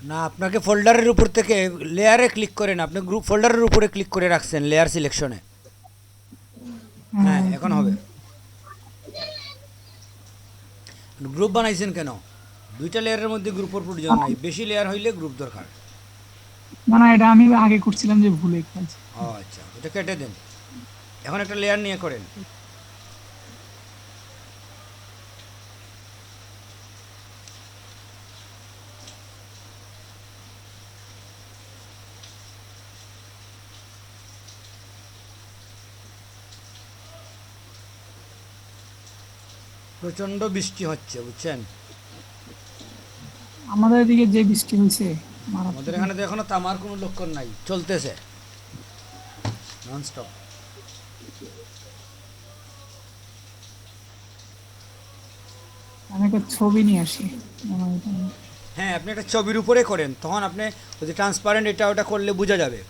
না, আপনাকে ফোল্ডারের উপর থেকে লেয়ারে ক্লিক করেন, আপনি গ্রুপ ফোল্ডারের উপরে ক্লিক করে রাখছেন লেয়ার সিলেকশনে। হ্যাঁ, হ্যাঁ, এখন হবে। গ্রুপ বানাইছেন কেন? দুইটা লেয়ারের মধ্যে গ্রুপের প্রয়োজন নাই, বেশি লেয়ার হইলে গ্রুপ দরকার। না না, এটা আমি আগে করছিলাম যে ভুলে ফেলছি। ও আচ্ছা, ওটা কেটে দেন। এখন একটা লেয়ার নিয়ে করেন। প্রচণ্ড বৃষ্টি হচ্ছে, বুঝছেন? আমাদের এদিকে যে বৃষ্টি হয়েছে আমাদের মারাত্মক। এখানে তো এখনো থামার কোনো লক্ষণ নাই, চলতেছে ননস্টপ। আমি একটা ছবি নিয়ে আসি। মনে হয় এটা না। হ্যাঁ, আপনি একটা ছবির উপরে করেন, তখন আপনি যদি ট্রান্সপারেন্ট এটা ওটা করলে বোঝা যাবে।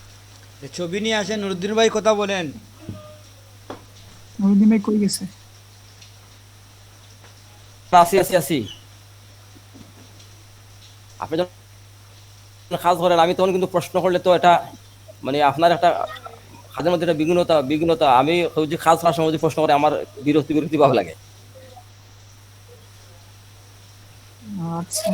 এই ছবি নিয়ে আসেন, নুরুদ্দিন ভাই কথা বলেন। নুরুদ্দিন ভাই কই গেছে? আছি আছি আছি। আপনি যখন কাজ করেন আমি তখন কিন্তু প্রশ্ন করলে তো এটা মানে আপনার একটা কাজের মধ্যে একটা বিঘ্নতা আমি ওই যে কাজ করার সময় যদি প্রশ্ন করে আমার বিরক্তি বিরক্তি ভাব লাগে। আচ্ছা,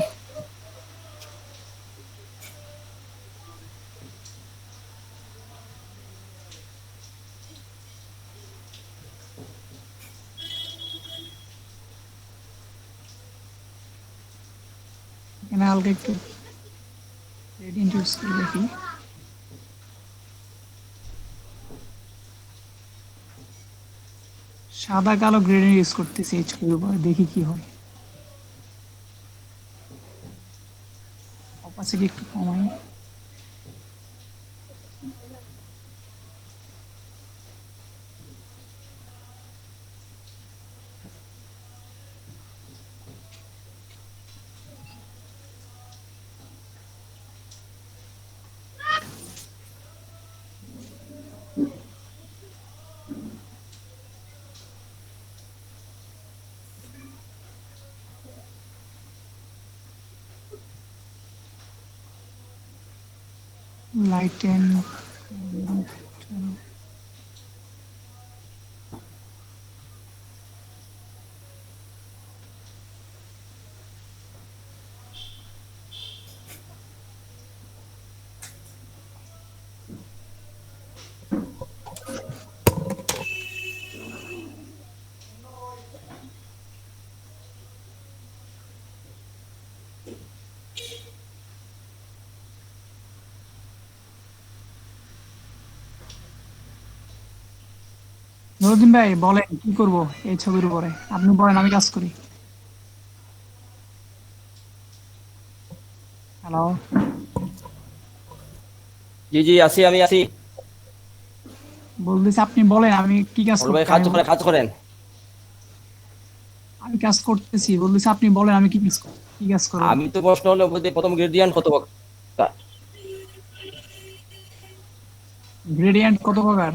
এখানে হালকা একটু গ্রেডিয়েন্ট ইউজ করে দেখি। সাদা কালো গ্রেডিয়েন্ট ইউজ করতেছি এই ছবির উপরে, দেখি কি হয়। অপাসিটি একটু কমাই। লাইটেন। নুরুদ্দিন ভাই বলেন কি করব এই ছবির উপরে, আপনি বলেন আমি কাজ করি। হ্যালো, জি জি আছি আমি আছি। বলতেছি আপনি বলেন আমি কি কাজ বড় ভাই করতে, কাজ আমি করে কাজ করেন। আমি কাজ করতেছি, বলতেছি আপনি বলেন আমি কি কাজ করব। আমি তো প্রশ্ন হলো বলতে প্রথম গ্রেডিয়েন্ট কত প্রকার? গ্রেডিয়েন্ট কত প্রকার?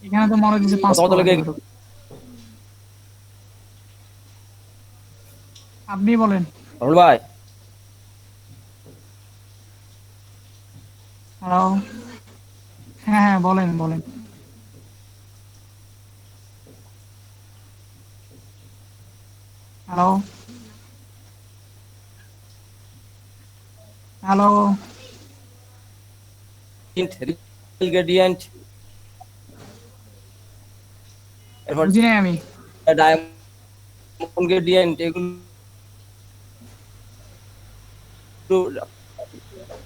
এখানে তো মনে হচ্ছে পাঁচ প্রথমত প্রকার লাগে এরকম। আপনি বলেন। বড় ভাই হ্যালো, হ্যাঁ হ্যাঁ বলেন বলেন। হ্যালো, হ্যালো, গ্রেডিয়েন্ট এরপর বুঝি নাই আমি। ডায়মন্ড গ্রেডিয়েন্ট এগুলো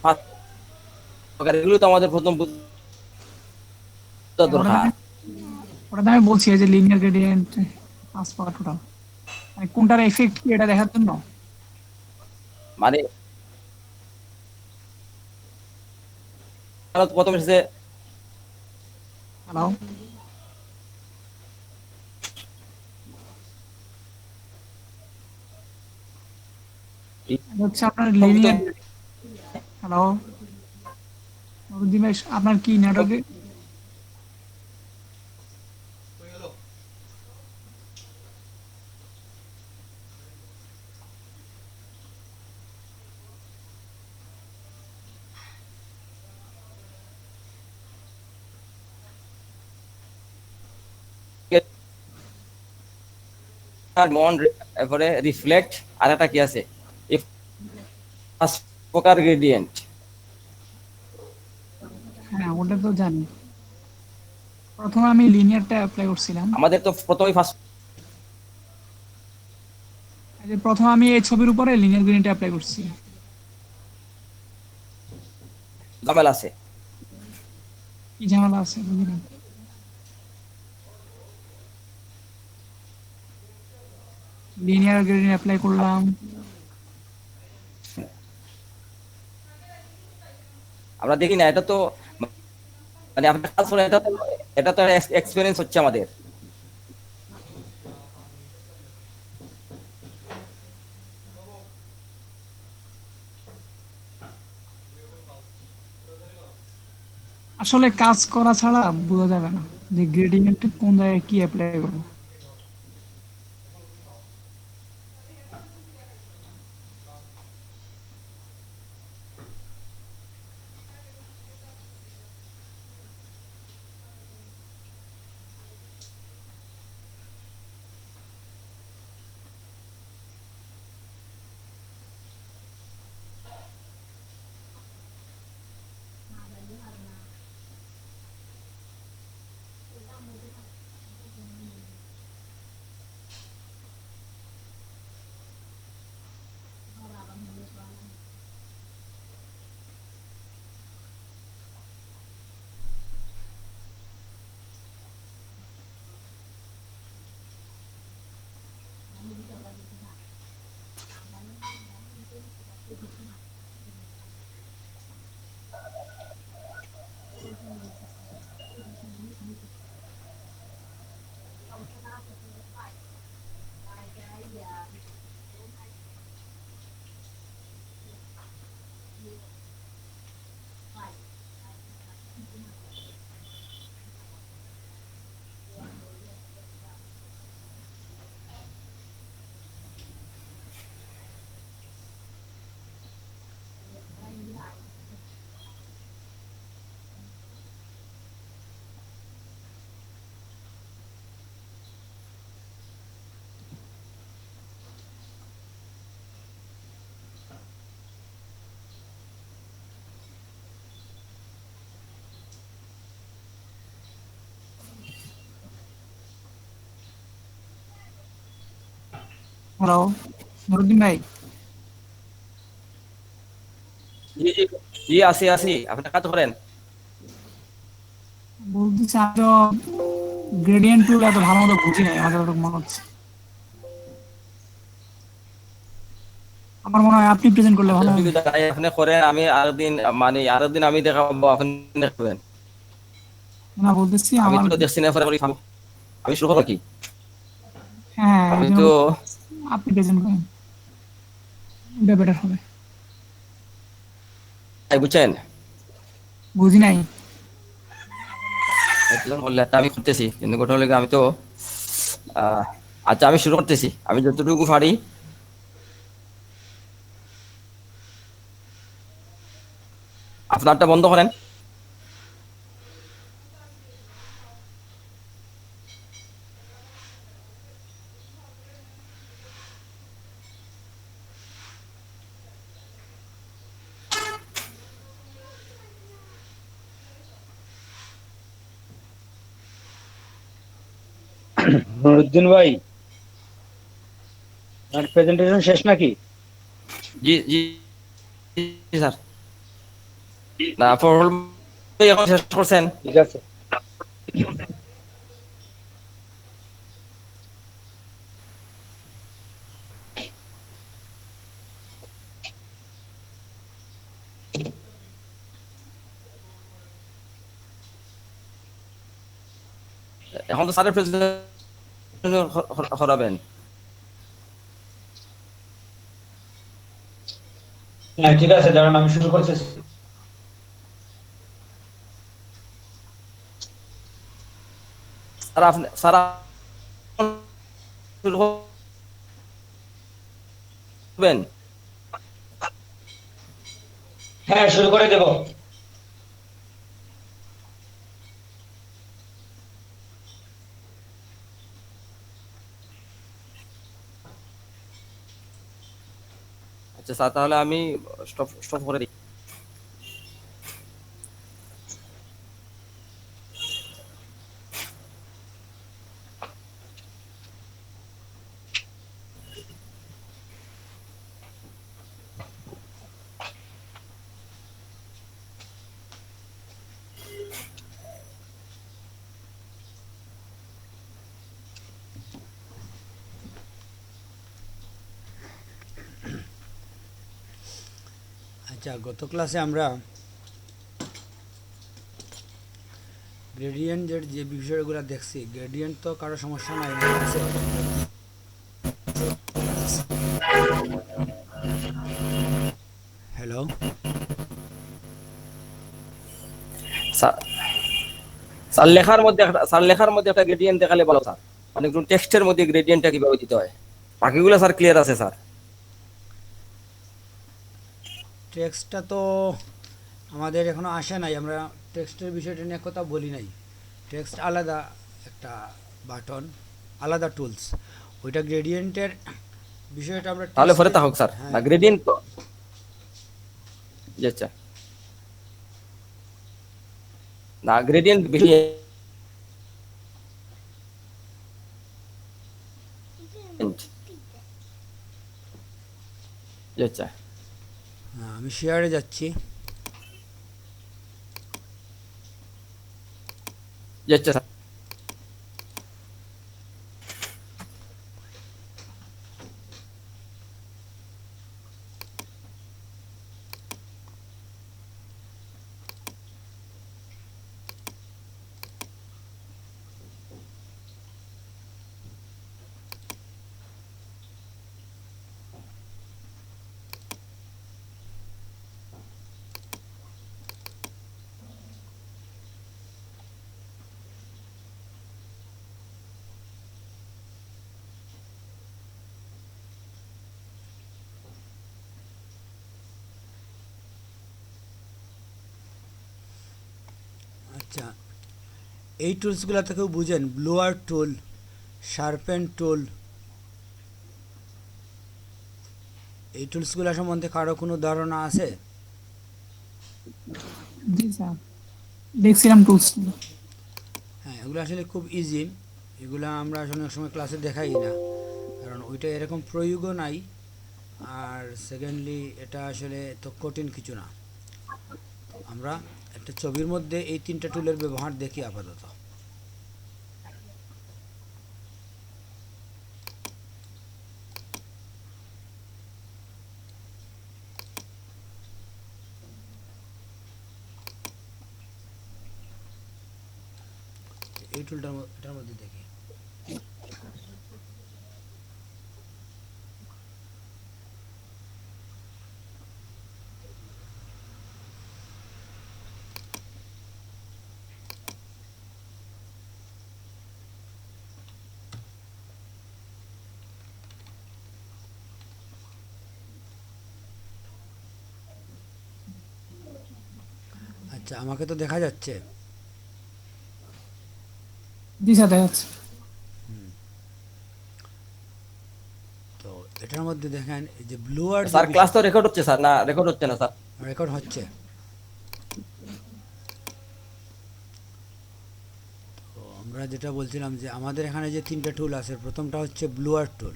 পাঁচ প্রকার। এগুলো তো আমাদের প্রথম বুঝতে হ্যাঁ, দরকার। ওটা তো আমি বলছি এই যে লিনিয়ার গ্রেডিয়েন্ট পাঁচ প্রকার টোটাল, মানে কোনটার এফেক্ট কি এটা দেখার জন্য। মানে প্রথম এসেছে হ্যালো, এটা হচ্ছে আপনার লিনিয়ার। হ্যালো, নুরুদ্দিন ভাই আপনার কি নেটওয়ার্কে? মন এরপরে রিফ্লেক্ট আর একটা কি আছে এই ফার্স্ট প্রকার গ্রেডিয়েন্ট হ্যাঁ ওটা তো জানি। প্রথমে আমি লিনিয়ারটা অ্যাপ্লাই করছিলাম। আমাদের তো প্রথমেই ফার্স্ট এই যে প্রথমে আমি এই ছবির উপরে লিনিয়ার গ্রেডিয়েন্ট অ্যাপ্লাই করছি। ঝামেলা আছে। কি ঝামেলা আছে বুঝলাম। লিনিয়ার গ্রেডিয়েন্ট অ্যাপ্লাই করলাম। আমরা দেখি না, এটা তো মানে আপনার কাজ করে, এটা তো এক্সপিরিয়েন্স হচ্ছে আমাদের। আসলে কাজ করা ছাড়া বোঝা যাবে না যে গ্রেডিয়েন্ট কোন জায়গায় কি অ্যাপ্লাই করবো। হ্যালো নুরুদ্দিন ভাই। জি জি জি, আসি আসি, আপনার কাজ করেন। বলতেছি আমি তো গ্রেডিয়েন্ট টুল এত ভালো মতো বুঝি নাই, আমার যতটুকু মনে হচ্ছে। আমার মনে হয় আপনি প্রেজেন্ট করলে ভালো হবে। অসুবিধা নাই, আপনি করেন, আমি আরেকদিন মানে আরেকদিন আমি দেখাবো, আপনি দেখবেন। না বলতেছি আমি আমার। তো দেখছি না, পরে আমি শুরু করবো কি? হ্যাঁ এই আমি জন্য তো আপনি প্রেজেন্ট করেন, এটা বেটার হবে। তাই বুঝছেন, বুঝি নাই। একজন বললে তা আমি করতেছি, কিন্তু ঘটনা হলো গিয়ে আমি তো আহ, আচ্ছা আমি শুরু করতেছি, আমি যতটুকু পারি। আপনারটা বন্ধ করেন। নুরুদ্দিন ভাই, আপনার প্রেজেন্টেশন শেষ নাকি? জি জি জি, স্যার। না ফরল এখন শেষ করছেন? ঠিক আছে। এখন তো স্যারের প্রেজেন্টেশন করাবেন। হ্যাঁ ঠিক আছে, দাঁড়ান আমি শুরু করতেছি। স্যার আপনি স্যার শুরু করবেন? হ্যাঁ শুরু করে দেব। আচ্ছা স্যার, তাহলে আমি স্টপ স্টপ করে দিই। আচ্ছা, গত ক্লাসে আমরা গ্রেডিয়েন্টের যে বিষয়গুলো দেখছি, গ্রেডিয়েন্ট তো কারো সমস্যা নাই না আছে। হ্যালো, স্যার স্যার লেখার মধ্যে একটা গ্রেডিয়েন্ট দেখালে ভালো স্যার, মানে একটু টেক্সটের মধ্যে গ্রেডিয়েন্টটা কিভাবে দিতে হয়। বাকিগুলো স্যার ক্লিয়ার আছে স্যার। টেক্সটটা তো আমাদের এখনো আসে নাই, আমরা টেক্সটের বিষয়টা নিয়ে কথা বলি নাই। টেক্সট আলাদা একটা বাটন, আলাদা টুলস, ওইটা গ্রেডিয়েন্টের বিষয়টা আমরা তাহলে পরে টেক্সটে। তা হোক স্যার, হ্যাঁ, না গ্রেডিয়েন্ট তো জি আচ্ছা, না গ্রেডিয়েন্ট বেশি জি আচ্ছা হ্যাঁ, আমি শেয়ারে যাচ্ছি। জি আচ্ছা স্যার। আচ্ছা, এই টুলসগুলো তো কেউ বুঝেন? ব্লোয়ার টুল, শার্পেন টুল, এই টুলসগুলো সম্বন্ধে কারো কোনো ধারণা আছে? জি স্যার, দেখছিলাম টুলস। হ্যাঁ, এগুলো আসলে খুব ইজি। এগুলো আমরা আসলে অনেক সময় ক্লাসে দেখাই না, কারণ ওইটা এরকম প্রয়োগও নাই। আর সেকেন্ডলি এটা আসলে তো কঠিন কিছু না। আমরা একটা ছবির মধ্যে এই তিনটা টুলের ব্যবহার দেখি আপাতত। এই এটার মধ্যে দেখি। আচ্ছা, আমাকে তো দেখা যাচ্ছে। জি স্যার, দেখা যাচ্ছে। তো এটার মধ্যে দেখেন এই যে ব্লুয়ার যে স্যার ক্লাস তো রেকর্ড হচ্ছে স্যার, না রেকর্ড হচ্ছে না স্যার? রেকর্ড হচ্ছে। তো আমরা যেটা বলছিলাম যে আমাদের এখানে যে তিনটা টুল আছে, প্রথমটা হচ্ছে ব্লুয়ার টুল।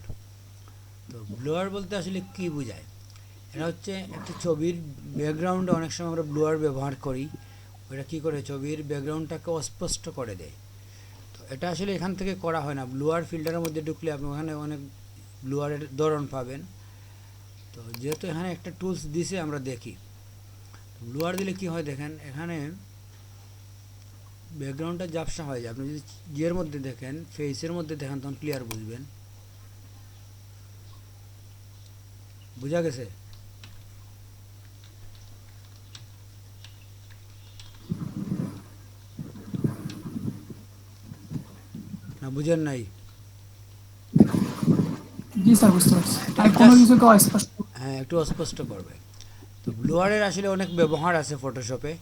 তো ব্লোয়ার বলতে আসলে কি বোঝায়? এটা হচ্ছে একটা ছবির ব্যাকগ্রাউন্ডে অনেক সময় আমরা ব্লোয়ার ব্যবহার করি। ওটা কি করে ছবির ব্যাকগ্রাউন্ডটাকে অস্পষ্ট করে দেয়। তো এটা আসলে এখান থেকে করা হয় না। ব্লোয়ার ফিল্টারের মধ্যে ঢুকলে আপনি ওখানে অনেক ব্লোয়ারের ধরন পাবেন। তো যেহেতু এখানে একটা টুলস দিছে, আমরা দেখি ব্লোয়ার দিলে কি হয় দেখেন, এখানে ব্যাকগ্রাউন্ডটা ঝাপসা হয়ে যায়। আপনি যদি ইয়ের মধ্যে দেখেন, ফেসের মধ্যে দেখেন, তখন ক্লিয়ার বুঝবেন। বোঝা গেছে? না বুঝেন নাই? জি স্যার, বুঝতে পারছি। এটা আর কোনো জাস্ট, কিছুকে অস্পষ্ট। হ্যাঁ, একটু অস্পষ্ট করবে। তো ব্লোয়ারের আসলে অনেক ব্যবহার আছে ফটোশপে।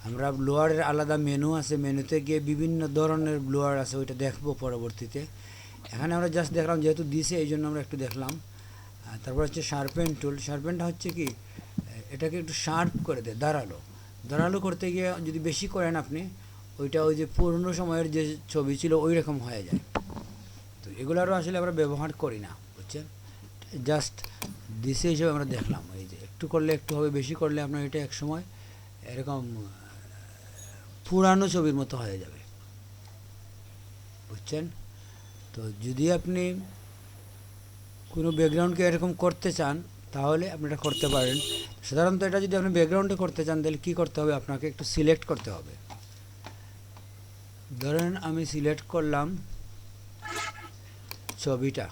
আমরা ব্লোয়ারের আলাদা মেনু আছে, মেনুতে গিয়ে বিভিন্ন ধরনের ব্লোয়ার আছে, ওইটা দেখবো পরবর্তীতে। এখানে আমরা জাস্ট দেখলাম যেহেতু দিছে, এই জন্য আমরা একটু দেখলাম। আর তারপর হচ্ছে শার্পেন টুল। শার্পেনটা হচ্ছে কি এটাকে একটু শার্প করে দেয়, ধারালো। ধারালো করতে গিয়ে যদি বেশি করেন আপনি, ওইটা ওই যে পুরনো সময়ের যে ছবি ছিল ওই রকম হয়ে যায়। তো এগুলোরও আসলে আমরা ব্যবহার করি না, বুঝছেন। জাস্ট দিশে হিসেবে আমরা দেখলাম, এই যে একটু করলে একটু হবে, বেশি করলে আপনার এটা এক সময় এরকম পুরানো ছবির মতো হয়ে যাবে, বুঝছেন। তো যদি আপনি কোনো ব্যাকগ্রাউন্ডকে এরকম করতে চান তাহলে আপনি এটা করতে পারেন। সাধারণত এটা যদি আপনি ব্যাকগ্রাউন্ডে করতে চান তাহলে কী করতে হবে, আপনাকে একটু সিলেক্ট করতে হবে। ধরেন আমি সিলেক্ট করলাম ছবিটা,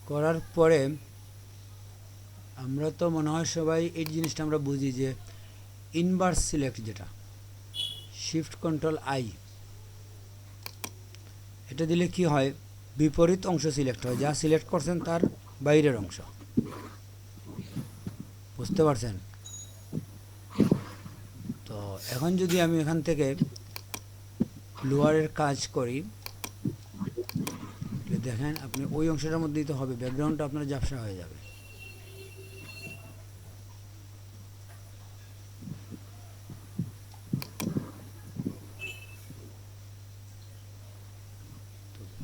করার পরে আমরা তো মনে হয় সবাই এই জিনিসটা আমরা বুঝি যে ইনভার্স সিলেক্ট, যেটা শিফট কন্ট্রোল আই, এটা দিলে কি হয়, বিপরীত অংশ সিলেক্ট হয়, যা সিলেক্ট করছেন তার বাইরের অংশ, বুঝতে পারছেন। তো এখন যদি আমি এখান থেকে লোয়ারের কাজ করি, দেখেন আপনি ওই অংশটার মধ্যেই তো হবে, ব্যাকগ্রাউন্ডটা আপনার ঝাপসা হয়ে যাবে।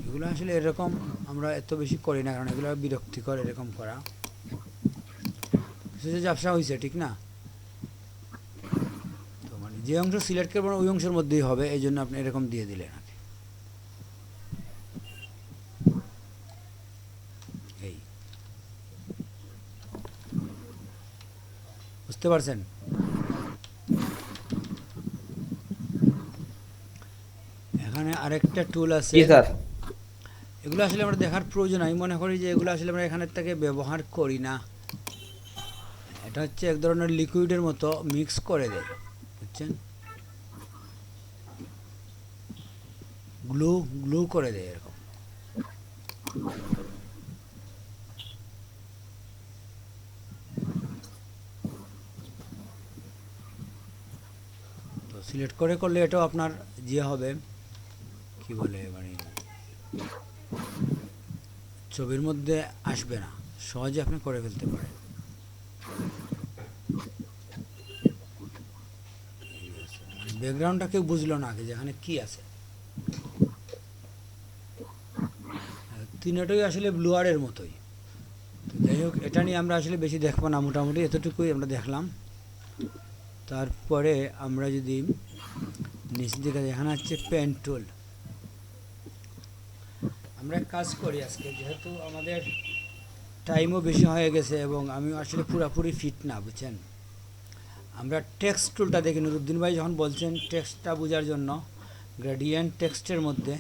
এগুলো আসলে এরকম আমরা এত বেশি করি না, কারণ এগুলো বিরক্তিকর এরকম করা। সেটা ঝাপসা হয়েছে, ঠিক না। তো মানে যে অংশ সিলেক্ট করবেন ওই অংশের মধ্যেই হবে, এই জন্য আপনি এরকম দিয়ে দিলেন আর কি। এই বুঝতে পারছেন। এখানে আরেকটা টুল আছে, জি স্যার। এগুলো আসলে আমরা দেখার প্রয়োজন, আমি মনে করি যে এগুলো আসলে আমরা এখানের থেকে ব্যবহার করি না। এটা হচ্ছে এক ধরনের লিকুইডের মতো মিক্স করে দেয়, বুঝছেন, গ্লু গ্লু করে দেয় এরকম। তো সিলেক্ট করে করলে এটাও আপনার যে হবে কি বলে মানে ছবির মধ্যে আসবে না, সহজে আপনি করে ফেলতে পারেন। ব্যাকগ্রাউন্ডটা কেউ বুঝলো না যে এখানে কি আছে। তিনটাই আসলে ব্লুয়ারের মতোই। তো যাই হোক, এটা নিয়ে আমরা আসলে বেশি দেখবো না, মোটামুটি এতটুকুই আমরা দেখলাম। তারপরে আমরা যদি নিচ দিকে, এখানে হচ্ছে পেন টুল। আমরা এক কাজ করি আজকে, যেহেতু আমাদের টাইমও বেশি হয়ে গেছে এবং আমি আসলে পুরোপুরি ফিট না, বুঝছেন। আমরা টেক্সট টুলটা দেখি, নুরুদ্দিন ভাই যখন বলছেন টেক্সটটা বোঝার জন্য গ্রেডিয়েন্ট টেক্সটের মধ্যে,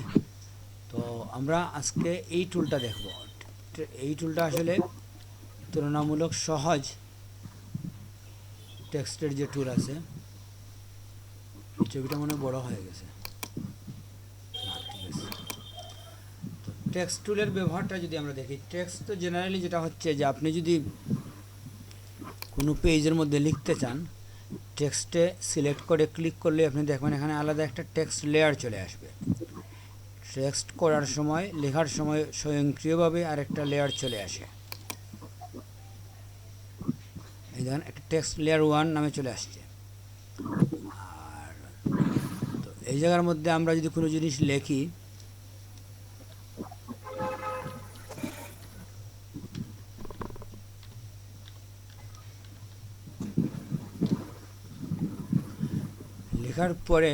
তো আমরা আজকে এই টুলটা দেখব। এই টুলটা আসলে তুলনামূলক সহজ, টেক্সটের যে টুল আছে। এই ছবিটা মনে বড় হয়ে গেছে, ঠিক আছে। তো টেক্সট টুলের ব্যবহারটা যদি আমরা দেখি, টেক্সট তো জেনারেলি যেটা হচ্ছে যে আপনি যদি কোনো পেজের মধ্যে লিখতে চান, টেক্সটে সিলেক্ট করে ক্লিক করলে আপনি দেখবেন এখানে আলাদা একটা টেক্সট লেয়ার চলে আসবে। টেক্সট করার সময়, লেখার সময় স্বয়ংক্রিয়ভাবে আরেকটা লেয়ার চলে আসে। এই দেখেন একটা টেক্সট লেয়ার 1 নামে চলে আসছে। আর তো এই জায়গার মধ্যে আমরা যদি কোনো জিনিস লিখি, লেখার পরে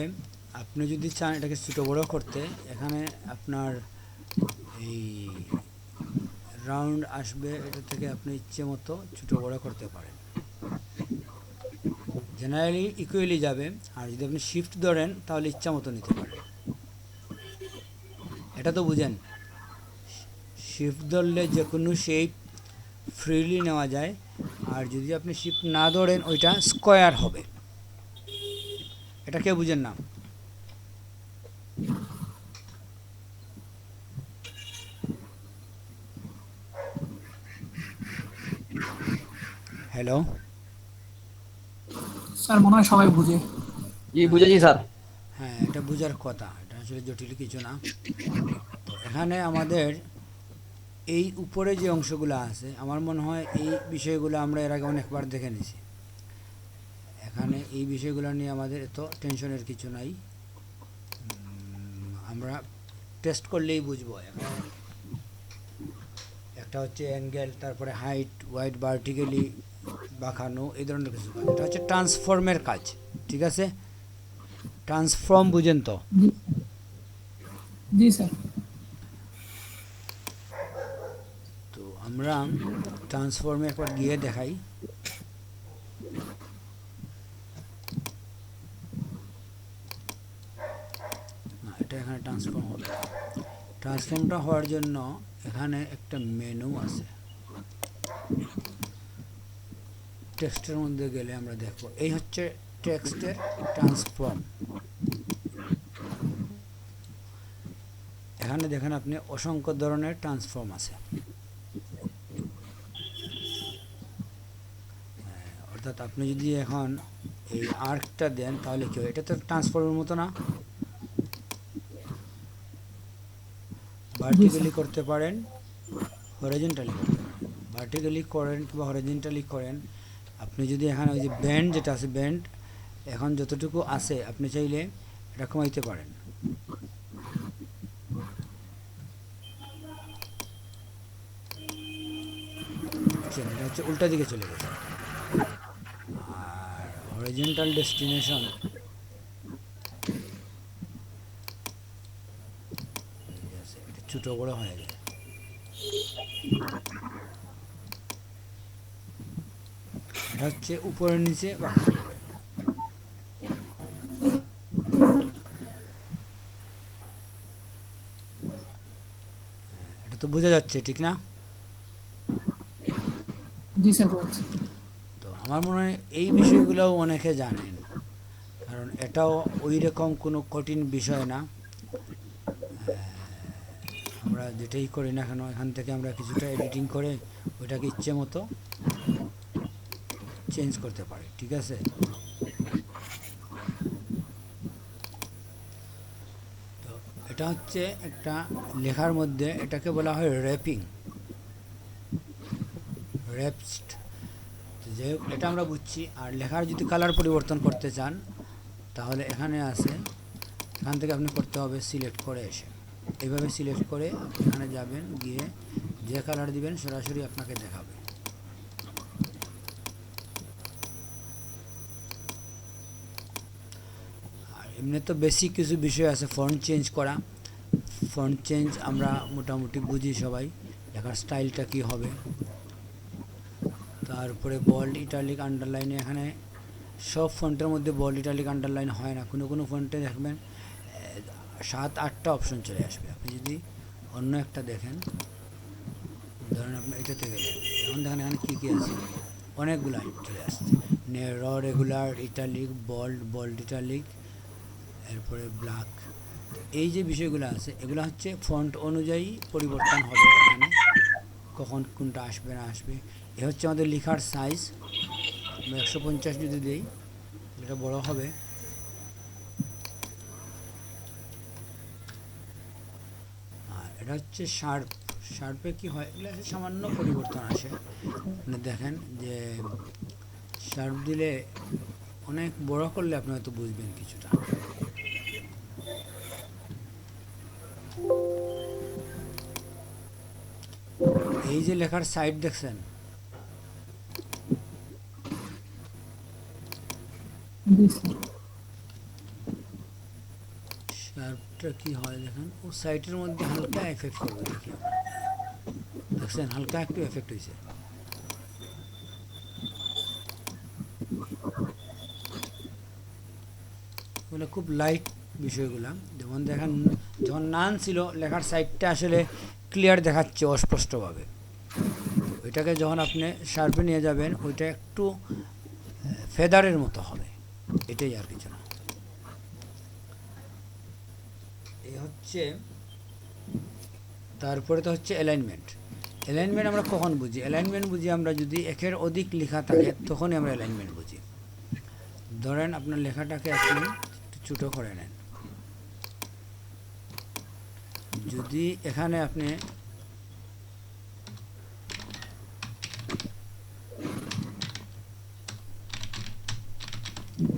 আপনি যদি চান এটাকে ছোটো বড়ো করতে, এখানে আপনার এই রাউন্ড আসবে, এটা থেকে আপনি ইচ্ছে মতো ছোটো বড়ো করতে পারেন। জেনারেলি ইকুয়ালি যাবে, আর যদি আপনি শিফট ধরেন তাহলে ইচ্ছা মতো নিতে পারেন। এটা তো বুঝেন, শিফট ধরলে যে কোনো শেপ ফ্রিলি নেওয়া যায়, আর যদি আপনি শিফট না ধরেন ওইটা স্কোয়ার হবে। এটা কেউ বুঝেন না। হ্যালো। স্যার মনে হয় সবাই বুঝে। জি বুঝেছি স্যার। হ্যাঁ, এটা বোঝার কথা, এটা আসলে জটিল কিছু না। তো এখানে আমাদের এই উপরে যে অংশগুলো আছে, আমার মনে হয় এই বিষয়গুলো আমরা এর আগে অনেকবার দেখে নিছি। এখানে এই বিষয়গুলো নিয়ে আমাদের এত টেনশনের কিছু নাই, আমরা টেস্ট করলেই বুঝবো। এখানে একটা হচ্ছে অ্যাঙ্গেল, তারপরে হাইট, ওয়াইড, ভার্টিক্যালি বাঁকানো, এই ধরনের কিছু কাজ। এটা হচ্ছে ট্রান্সফর্মের কাজ, ঠিক আছে? ট্রান্সফর্ম বুঝেন তো? জি জি স্যার। তো আমরা ট্রান্সফর্মে একবার গিয়ে দেখাই। না, এটা এখানে ট্রান্সফর্ম হবে। ট্রান্সফর্মটা হওয়ার জন্য এখানে একটা মেনু আছে। টেক্সটের মধ্যে গেলে আমরা দেখব, এই হচ্ছে টেক্সটের ট্রান্সফর্ম। এখানে দেখেন আপনি অসংখ্য ধরনের ট্রান্সফর্ম আছে। অর্থাৎ আপনি যদি এখন এই আর্কটা দেন তাহলে কি হয়? এটা তো ট্রান্সফর্মের মতো না? ভার্টিক্যালি করতে পারেন, হরিজন্টালি করতে পারেন। ভার্টিক্যালি করেন কিংবা হরিজন্টালি করেন। আপনি যদি এখানে ওই যে ব্যান্ড যেটা আছে, ব্যান্ড এখন যতটুকু আছে আপনি চাইলে এটা কমাইতে পারেন। এটা হচ্ছে উল্টা দিকে চলে গেছে। আর হরিজন্টাল ডেস্টিনেশন ছোটো বড়ো হয়ে যায়। এটা হচ্ছে উপরে নিচে বা এটা তো বোঝা যাচ্ছে, ঠিক না? জি স্যার বলছি। তো আমার মনে হয় এই বিষয়গুলোও অনেকে জানেন, কারণ এটাও ওই রকম কোনো কঠিন বিষয় না। আমরা যেটাই করি না কেন, এখান থেকে আমরা কিছুটা এডিটিং করে ওইটাকে ইচ্ছে মতো চেঞ্জ করতে পারি, ঠিক আছে? তো এটা হচ্ছে একটা লেখার মধ্যে, এটাকে বলা হয় র্যাপিং, র্যাপড। তো যাই হোক, এটা আমরা বুঝছি। আর লেখার যদি কালার পরিবর্তন করতে চান তাহলে এখানে আছে, এখান থেকে আপনি করতে হবে সিলেক্ট করে এসে, এইভাবে সিলেক্ট করে আপনি এখানে যাবেন, গিয়ে যে কালার দিবেন সরাসরি আপনাকে দেখাবে। আর এমনি তো বেসিক কিছু বিষয় আছে, ফন্ট চেঞ্জ করা। ফন্ট চেঞ্জ আমরা মোটামুটি বুঝি সবাই, লেখার স্টাইলটা কী হবে। তারপরে বোল্ড, ইটালিক, আন্ডারলাইনে, এখানে সব ফন্টের মধ্যে বোল্ড, ইটালিক, আন্ডারলাইন হয় না। কোনো কোনো ফন্টে দেখবেন 7-8টা অপশন চলে আসবে। আপনি যদি অন্য একটা দেখেন, ধরেন আপনি এটাতে গেলেন, এখন দেখেন এখানে কী কী আছে, অনেকগুলো চলে আসছে। র, regular, italic, bold, bold italic, এরপরে ব্ল্যাক। এই যে বিষয়গুলো আছে এগুলো হচ্ছে ফন্ট অনুযায়ী পরিবর্তন হবে এখানে, কখন কোনটা আসবে না আসবে। এ হচ্ছে আমাদের লেখার সাইজ। আমরা 150 যদি দিই এটা বড় হবে। আর এটা হচ্ছে শার্প। শার্পে কি হয়, এগুলো সামান্য পরিবর্তন আসে। মানে দেখেন যে শার্প দিলে অনেক বড় করলে আপনি হয়তো বুঝবেন কিছুটা। এই যে লেখার সাইড দেখছেন, জি স্যার। শার্পটা কি হয় দেখেন, ও সাইডের মধ্যে হালকা এফেক্ট করবে, দেখি দেখছেন হালকা একটু এফেক্ট হয়েছে। এগুলো খুব লাইট বিষয়গুলো। যেমন দেখেন যখন নান ছিল লেখার সাইডটা আসলে ক্লিয়ার দেখাচ্ছে অস্পষ্টভাবে। ওইটাকে যখন আপনি শার্পে নিয়ে যাবেন ওইটা একটু ফেদারের মতো হবে, এটাই আর কিছু না। এই হচ্ছে, তারপরে তো হচ্ছে অ্যালাইনমেন্ট। অ্যালাইনমেন্ট আমরা কখন বুঝি? অ্যালাইনমেন্ট বুঝি আমরা যদি একের অধিক লেখা থাকে, তখনই আমরা অ্যালাইনমেন্ট বুঝি। ধরেন আপনার লেখাটাকে আপনি একটু ছোটো করে নেন। যদি এখানে আপনি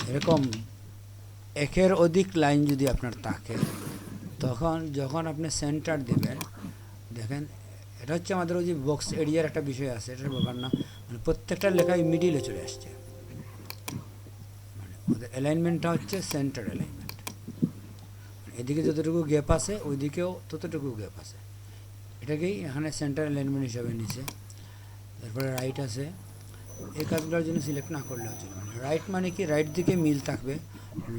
এরকম একের অধিক লাইন যদি আপনার থাকে, তখন যখন আপনি সেন্টার দিবেন, দেখেন এটা হচ্ছে আমাদের ওই যে বক্স এরিয়ার একটা বিষয় আছে, এটার ব্যাপার না, মানে প্রত্যেকটা লেখায় মিডিলে চলে আসছে, মানে ওদের অ্যালাইনমেন্টটা হচ্ছে সেন্টার অ্যালাইনমেন্ট। এদিকে যতটুকু গ্যাপ আছে ওইদিকেও ততটুকু গ্যাপ আছে, এটাকেই এখানে সেন্টার অ্যালাইনমেন্ট হিসাবে নিছে। তারপরে রাইট আছে, এই কাজগুলোর জন্য সিলেক্ট না করলেও চলবে। রাইট মানে কি, রাইট দিকে মিল থাকবে,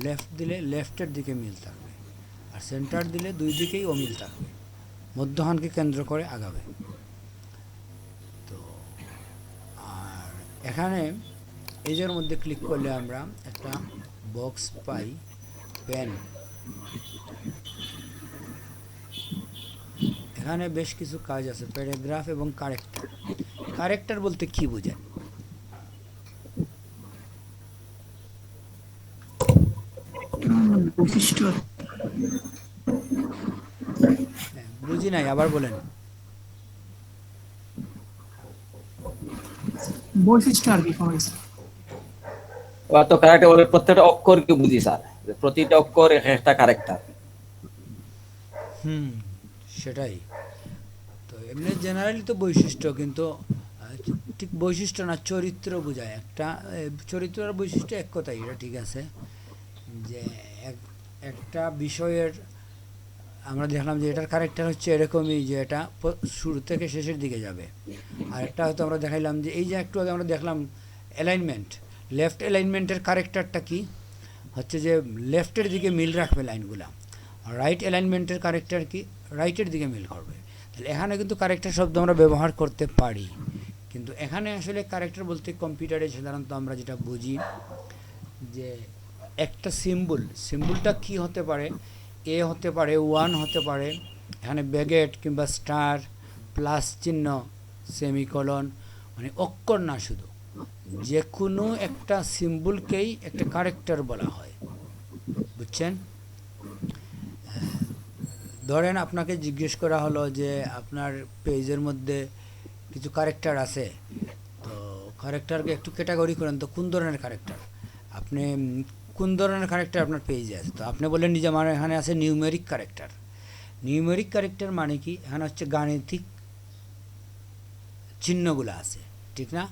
লেফট দিলে লেফটের দিকে মিল থাকবে, আর সেন্টার দিলে দুই দিকেই অমিল থাকবে, মধ্যখানকে কেন্দ্র করে আগাবে। তো আর এখানে এজের মধ্যে ক্লিক করলে আমরা একটা বক্স পাই, পেন। এখানে বেশ কিছু কাজ আছে, প্যারাগ্রাফ এবং কারেক্টার। কারেক্টার বলতে কি বোঝায়? বৈশিষ্ট্য বুঝি নাই, আবার বলেন। বৈশিষ্ট্য আর কি কমেছে। তো ক্যারেক্টার বলে প্রত্যেকটা অক্ষরকে বুঝি স্যার, যে প্রতিটা অক্ষর একটা ক্যারেক্টার। সেটাই তো। এমনি জেনারেলি তো বৈশিষ্ট্য, কিন্তু ঠিক বৈশিষ্ট্য না, চরিত্র বোঝায়। একটা চরিত্র আর বৈশিষ্ট্য এক কথাই, এটা ঠিক আছে। যে একটা বিষয়ের আমরা দেখলাম যে এটার ক্যারেক্টার হচ্ছে এরকমই, যে এটা শুরু থেকে শেষের দিকে যাবে। আর একটা হয়তো আমরা দেখাইলাম যে এই যে একটু আগে আমরা দেখলাম অ্যালাইনমেন্ট, লেফট অ্যালাইনমেন্টের ক্যারেক্টারটা কি হচ্ছে, যে লেফটের দিকে মিল রাখবে লাইনগুলা। আর রাইট অ্যালাইনমেন্টের ক্যারেক্টার কি, রাইটের দিকে মিল করবে। তাহলে এখানে কিন্তু ক্যারেক্টার শব্দ আমরা ব্যবহার করতে পারি, কিন্তু এখানে আসলে ক্যারেক্টার বলতে কম্পিউটারে সাধারণত আমরা যেটা বুঝি যে একটা সিম্বলটা কি হতে পারে, এ হতে পারে, 1 হতে পারে, এখানে ব্যাগেট কিংবা স্টার, প্লাস চিহ্ন, সেমিকলন, মানে অক্ষর না, শুধু যে কোনো একটা সিম্বলকেই একটা ক্যারেক্টার বলা হয়, বুঝছেন? ধরেন আপনাকে জিজ্ঞেস করা হলো যে আপনার পেজের মধ্যে কিছু ক্যারেক্টার আছে, তো ক্যারেক্টারকে একটু ক্যাটাগরি করেন, তো কোন ধরনের ক্যারেক্টার আপনি, কোন ধরনের ক্যারেক্টার আপনার পেজে আছে? তো আপনি বললেন যে আমার এখানে আছে নিউমেরিক ক্যারেক্টার। নিউমেরিক ক্যারেক্টার মানে কি, এখানে হচ্ছে গাণিতিক চিহ্নগুলো আছে, ঠিক না?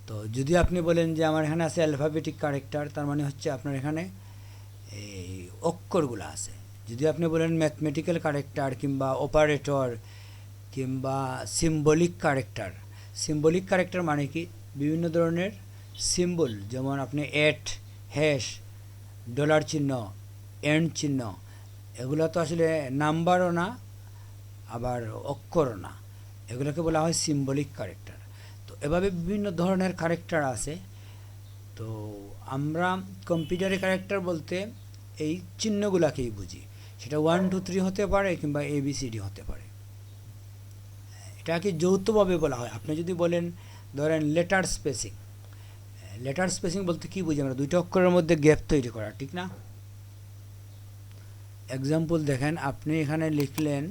তো যদি আপনি বলেন যে আমার এখানে আছে অ্যালফাবেটিক ক্যারেক্টার, তার মানে হচ্ছে আপনার এখানে এই অক্ষরগুলো আছে। যদি আপনি বলেন ম্যাথমেটিক্যাল ক্যারেক্টার কিংবা অপারেটর কিংবা সিম্বলিক ক্যারেক্টার মানে কি, বিভিন্ন ধরনের সিম্বল, যেমন আপনি এট, হ্যাশ, ডলার চিহ্ন, এন্ড চিহ্ন, এগুলো তো আসলে নাম্বারও না আবার অক্ষরও না, এগুলোকে বলা হয় সিম্বলিক ক্যারেক্টার। তো এভাবে বিভিন্ন ধরনের ক্যারেক্টার আছে। তো আমরা কম্পিউটারে ক্যারেক্টার বলতে এই চিহ্নগুলাকেই বুঝি, সেটা 1 2 3 হতে পারে কিংবা ABCD হতে পারে। এটাকে যৌথভাবে বলা হয়। আপনি যদি বলেন ধরেন লেটার স্পেসিং বলতে কি বুঝি আমরা, দুইটা অক্ষরের মধ্যে গ্যাপ তৈরি করা, ঠিক না? এক্সাম্পল দেখেন, আপনি এখানে লিখলেন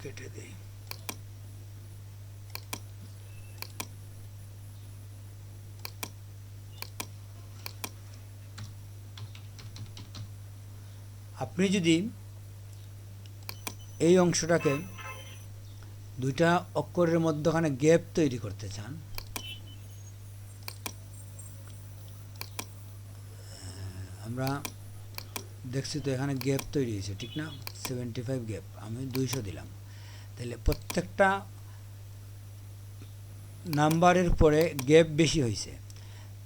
কেটে দেই, আপনি যদি এই অংশটাকে দুইটা অক্ষরের মধ্যখানে গ্যাপ তৈরি করতে চান, আমরা দেখছি তো এখানে গ্যাপ তৈরি হয়েছে, ঠিক না? 75 গ্যাপ, আমি 200 দিলাম, তাহলে প্রত্যেকটা নাম্বারের পরে গ্যাপ বেশি হয়েছে।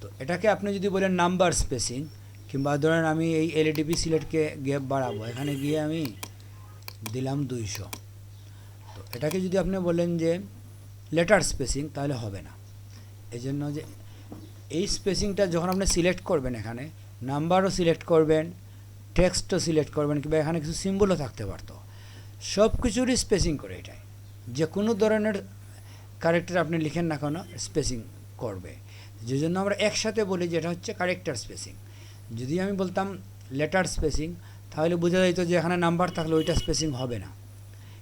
তো এটাকে আপনি যদি বলেন নাম্বার স্পেসিং, কিংবা ধরেন আমি এই LDP সিলেটকে গ্যাপ বাড়াবো, এখানে গিয়ে আমি দিলাম 200, তো এটাকে যদি আপনি বলেন যে লেটার স্পেসিং, তাহলে হবে না। এই জন্য যে এই স্পেসিংটা যখন আপনি সিলেক্ট করবেন, এখানে নাম্বারও সিলেক্ট করবেন, টেক্সটও সিলেক্ট করবেন, কিংবা এখানে কিছু সিম্বলও থাকতে পারতো, সব কিছুরই স্পেসিং করে এটাই। যে কোনো ধরনের ক্যারেক্টার আপনি লিখেন না কেন স্পেসিং করবে, যে জন্য আমরা একসাথে বলি যেটা হচ্ছে ক্যারেক্টার স্পেসিং। যদি আমি বলতাম লেটার স্পেসিং তাহলে বোঝা যেত যে এখানে নাম্বার থাকলে ওইটা স্পেসিং হবে না,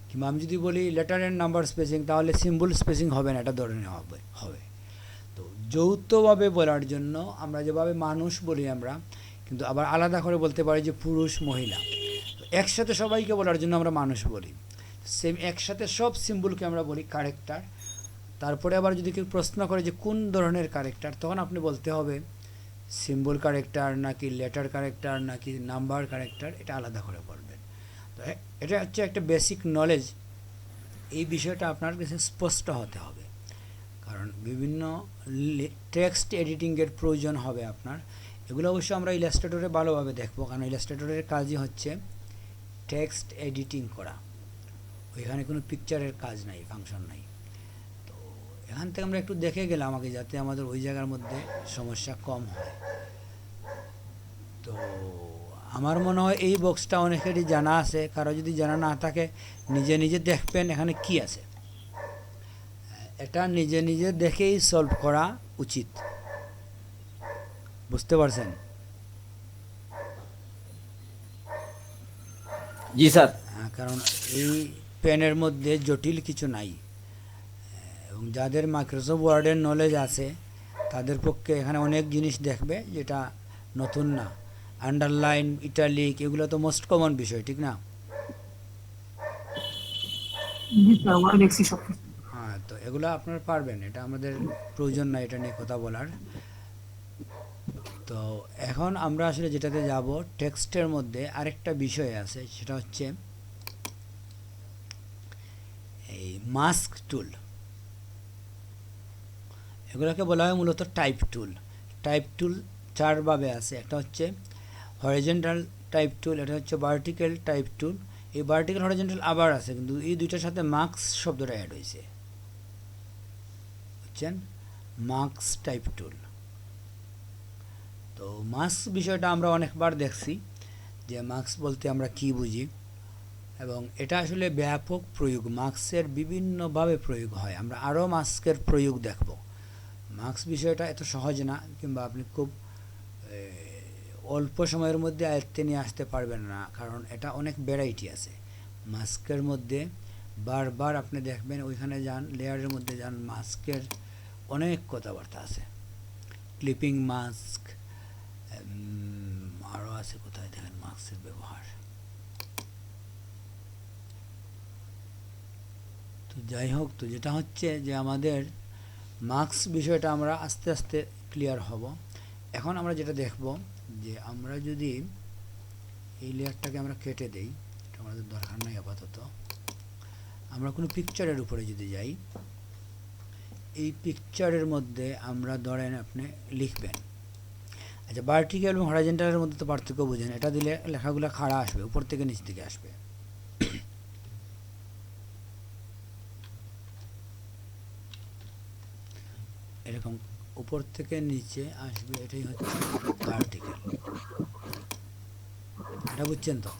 কিংবা আমি যদি বলি লেটার অ্যান্ড নাম্বার স্পেসিং তাহলে সিম্বল স্পেসিং হবে না, এটা ধরে নেওয়া হবে। তো যৌথভাবে বলার জন্য আমরা যেভাবে মানুষ বলি আমরা, কিন্তু আবার আলাদা করে বলতে পারি যে পুরুষ মহিলা। তো একসাথে সবাইকে বলার জন্য আমরা মানুষ বলি, সেম একসাথে সব সিম্বলকে আমরা বলি ক্যারেক্টার। তারপরে আবার যদি কেউ প্রশ্ন করে যে কোন ধরনের ক্যারেক্টার, তখন আপনি বলতে হবে সিম্বল ক্যারেক্টার নাকি লেটার ক্যারেক্টার নাকি নাম্বার ক্যারেক্টার, এটা আলাদা করে বলবেন। তো এটা হচ্ছে একটা বেসিক নলেজ, এই বিষয়টা আপনার কাছে স্পষ্ট হতে হবে, কারণ বিভিন্ন টেক্সট এডিটিংয়ের প্রয়োজন হবে আপনার। এগুলো অবশ্য আমরা ইলাস্ট্রেটরে ভালোভাবে দেখবো, কারণ ইলাস্ট্রেটরের কাজই হচ্ছে টেক্সট এডিটিং করা, ওইখানে কোনো পিকচারের কাজ নাই, ফাংশন নাই। তো এখান থেকে আমরা একটু দেখে গেলাম আগে, যাতে আমাদের ওই জায়গার মধ্যে সমস্যা কম হয়। তো আমার মনে হয় এই বক্সটা অনেকেরই জানা আছে, কারো যদি জানা না থাকে নিজে নিজে দেখবেন এখানে কি আছে, এটা নিজে নিজে দেখেই সলভ করা উচিত। বুঝতে পারছেন? জি স্যার। কারণ এই পেনের মধ্যে জটিল কিছু নাই, এবং যাদের মাইক্রোসফট ওয়ার্ডের নলেজ আছে তাদের পক্ষে এখানে অনেক জিনিস দেখবে যেটা নতুন না। আন্ডারলাইন, ইটালিক, এগুলো তো মোস্ট কমন বিষয়, ঠিক না? জি স্যার, ওরা দেখছি সব কিছু। হ্যাঁ, তো এগুলো আপনারা পারবেন, এটা আমাদের প্রয়োজন না এটা নিয়ে কথা বলার। তো এখন আমরা আসলে যেটাতে যাব, টেক্সটের মধ্যে আরেকটা বিষয় আছে, সেটা হচ্ছে এই মাস্ক টুল। এগুলোকে বলা হয় মূলত টাইপ টুল। টাইপ টুল চারভাবে আছে, একটা হচ্ছে হরিজন্টাল টাইপ টুল, এটা হচ্ছে ভার্টিক্যাল টাইপ টুল। এই ভার্টিক্যাল হরিজন্টাল আবার আছে, কিন্তু এই দুইটার সাথে মার্কস শব্দটা অ্যাড হয়েছে, বুঝছেন? মার্কস টাইপ টুল। তো মার্কস বিষয়টা আমরা অনেকবার দেখছি যে মার্কস বলতে আমরা কি বুঝি, এবং এটা আসলে ব্যাপক প্রয়োগ, মার্কসের বিভিন্নভাবে প্রয়োগ হয়। আমরা আরও মার্কসের প্রয়োগ দেখব। মার্কস বিষয়টা এত সহজ না, কিংবা আপনি খুব অল্প সময়ের মধ্যে আয়ত্তে নিয়ে আসতে পারবেন না, কারণ এটা অনেক ভ্যারাইটি আছে মাস্কের মধ্যে। বারবার আপনি দেখবেন, ওইখানে যান, লেয়ারের মধ্যে যান, মাস্কের অনেক কথাবার্তা আছে। ক্লিপিং মাস্ক আরও আছে, কোথায় দেখেন মাস্কের ব্যবহার। তো যাই হোক, তো যেটা হচ্ছে যে আমাদের মার্কস বিষয়টা আমরা আস্তে আস্তে ক্লিয়ার হব। এখন আমরা যেটা দেখব যে আমরা যদি এই লেয়ারটাকে আমরা কেটে দেই, এটা আমাদের দরকার নাই আপাতত। আমরা কোনো পিকচারের উপরে যদি যাই, এই পিকচারের মধ্যে আমরা ধরেন আপনি লিখবেন, আচ্ছা ভার্টিক্যাল এবং হরাইজন্টালের মধ্যে তো পার্থক্য বুঝেন, এটা দিলে লেখাগুলো খাড়া আসবে, উপর থেকে নিচ দিকে আসবে। এরকম উপর থেকে নিচে আসবে, এটাই হচ্ছে ভার্টিক্যাল। এটা বুঝছেন তো?